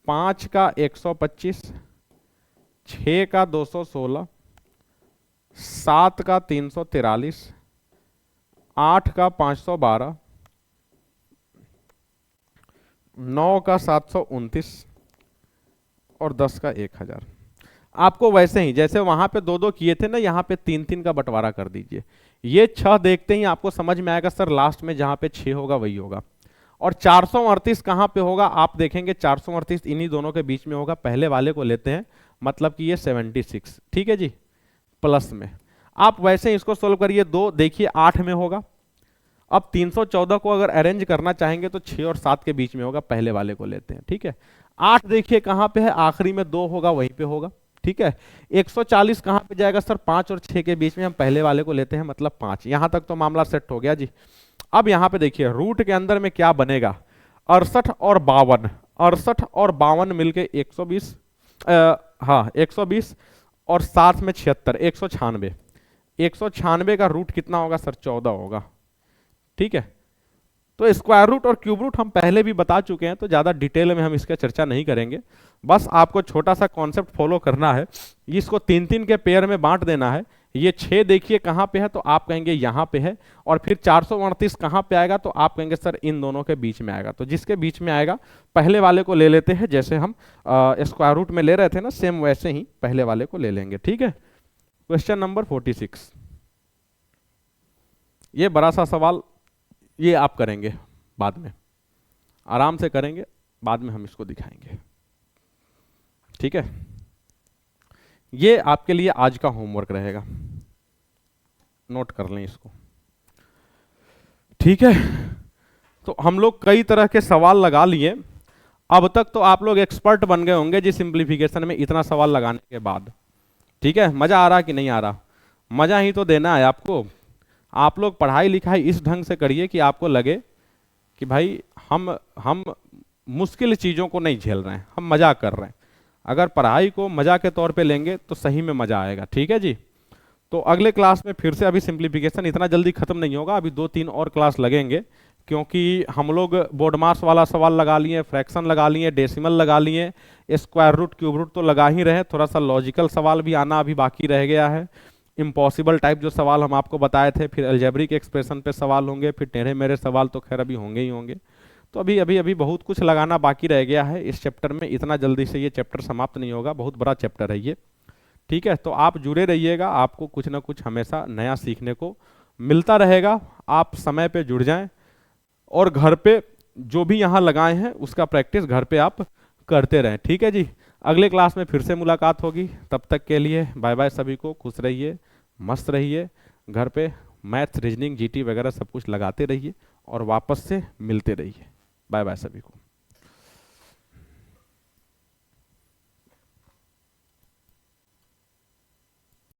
5 का 125, 6 का 216, 7 का 343, 8 का 512, 9 का 729 और 10 का 1000। आपको वैसे ही जैसे वहां पे 2 2 किए थे ना, यहाँ पे 3 3 का बंटवारा कर दीजिए। ये 6 देखते ही आपको समझ में आएगा सर लास्ट में जहां पे 6 होगा वही होगा। और 438 कहां पे होगा आप देखेंगे, 438 इन्हीं दोनों के बीच में होगा। पहले वाले को लेते हैं, मतलब कि ये 76, ठीक है जी, प्लस में। आप वैसे ही इसको सोल्व करिए। 2 देखिए 8 में होगा। अब 314 को अगर अरेंज करना चाहेंगे तो 6 और 7 के बीच में होगा। पहले वाले को लेते हैं, ठीक है। 8 देखिए कहां पे है, आखिरी में 2 होगा वहीं पे होगा, ठीक है। 140 कहां पे जाएगा सर, 5 और 6 के बीच में। हम पहले वाले को लेते हैं, मतलब 5। यहां तक तो मामला सेट हो गया जी। अब यहां पे देखिए रूट के अंदर में क्या बनेगा, 68 और 52, 68 और 52 मिलके 120, हाँ 120, और साथ में 76, 196। 196 का रूट कितना होगा सर, 14 होगा, ठीक है। तो स्क्वायर रूट और क्यूब रूट हम पहले भी बता चुके हैं, तो ज्यादा डिटेल में हम इसका चर्चा नहीं करेंगे। बस आपको छोटा सा कॉन्सेप्ट फॉलो करना है। इसको 3 3 के पेयर में बांट देना है। ये 6 देखिए कहां पे है, तो आप कहेंगे यहां पे है। और फिर 438 कहां पे आएगा, तो आप कहेंगे सर इन दोनों के बीच में आएगा। तो जिसके बीच में आएगा पहले वाले को ले लेते हैं, जैसे हम स्क्वायर रूट में ले रहे थे ना, सेम वैसे ही पहले वाले को ले लेंगे, ठीक है। क्वेश्चन नंबर 46, ये बड़ा सा सवाल, ये आप करेंगे बाद में, आराम से करेंगे, बाद में हम इसको दिखाएंगे, ठीक है। ये आपके लिए आज का होमवर्क रहेगा, नोट कर लें इसको, ठीक है। तो हम लोग कई तरह के सवाल लगा लिए। अब तक तो आप लोग एक्सपर्ट बन गए होंगे जी सिंप्लीफिकेशन में, इतना सवाल लगाने के बाद, ठीक है, मजा आ रहा कि नहीं आ रहा? मजा ही तो देना है आपको। आप लोग पढ़ाई लिखाई इस ढंग से करिए कि आपको लगे कि भाई हम मुश्किल चीज़ों को नहीं झेल रहे हैं, हम मजाक कर रहे हैं। अगर पढ़ाई को मजाक के तौर पे लेंगे तो सही में मजा आएगा। ठीक है जी। तो अगले क्लास में फिर से, अभी सिंप्लीफिकेशन इतना जल्दी खत्म नहीं होगा, अभी 2-3 और क्लास लगेंगे, क्योंकि हम लोग बोर्ड मास वाला सवाल लगा लिए, फ्रैक्शन लगा लिए, डेसिमल लगा लिए, स्क्वायर रूट क्यूब रूट तो लगा ही रहे, थोड़ा सा लॉजिकल सवाल भी आना अभी बाकी रह गया है। इम्पॉसिबल टाइप जो सवाल हम आपको बताए थे, फिर अलजेब्रिक एक्सप्रेशन पे सवाल होंगे, फिर टेढ़े मेढ़े सवाल तो खैर अभी होंगे ही होंगे। तो अभी अभी अभी बहुत कुछ लगाना बाकी रह गया है इस चैप्टर में। इतना जल्दी से ये चैप्टर समाप्त नहीं होगा, बहुत बड़ा चैप्टर है ये। ठीक है, तो आप जुड़े रहिएगा, आपको कुछ ना कुछ हमेशा नया सीखने को मिलता रहेगा। आप समय पे जुड़ जाएं और घर पे जो भी यहाँ लगाए हैं उसका प्रैक्टिस घर पे आप करते रहें। ठीक है जी। अगले क्लास में फिर से मुलाकात होगी, तब तक के लिए बाय बाय सभी को। खुश रहिए, मस्त रहिए, घर पे मैथ्स रीजनिंग जीटी वगैरह सब कुछ लगाते रहिए और वापस से मिलते रहिए। बाय बाय सभी को।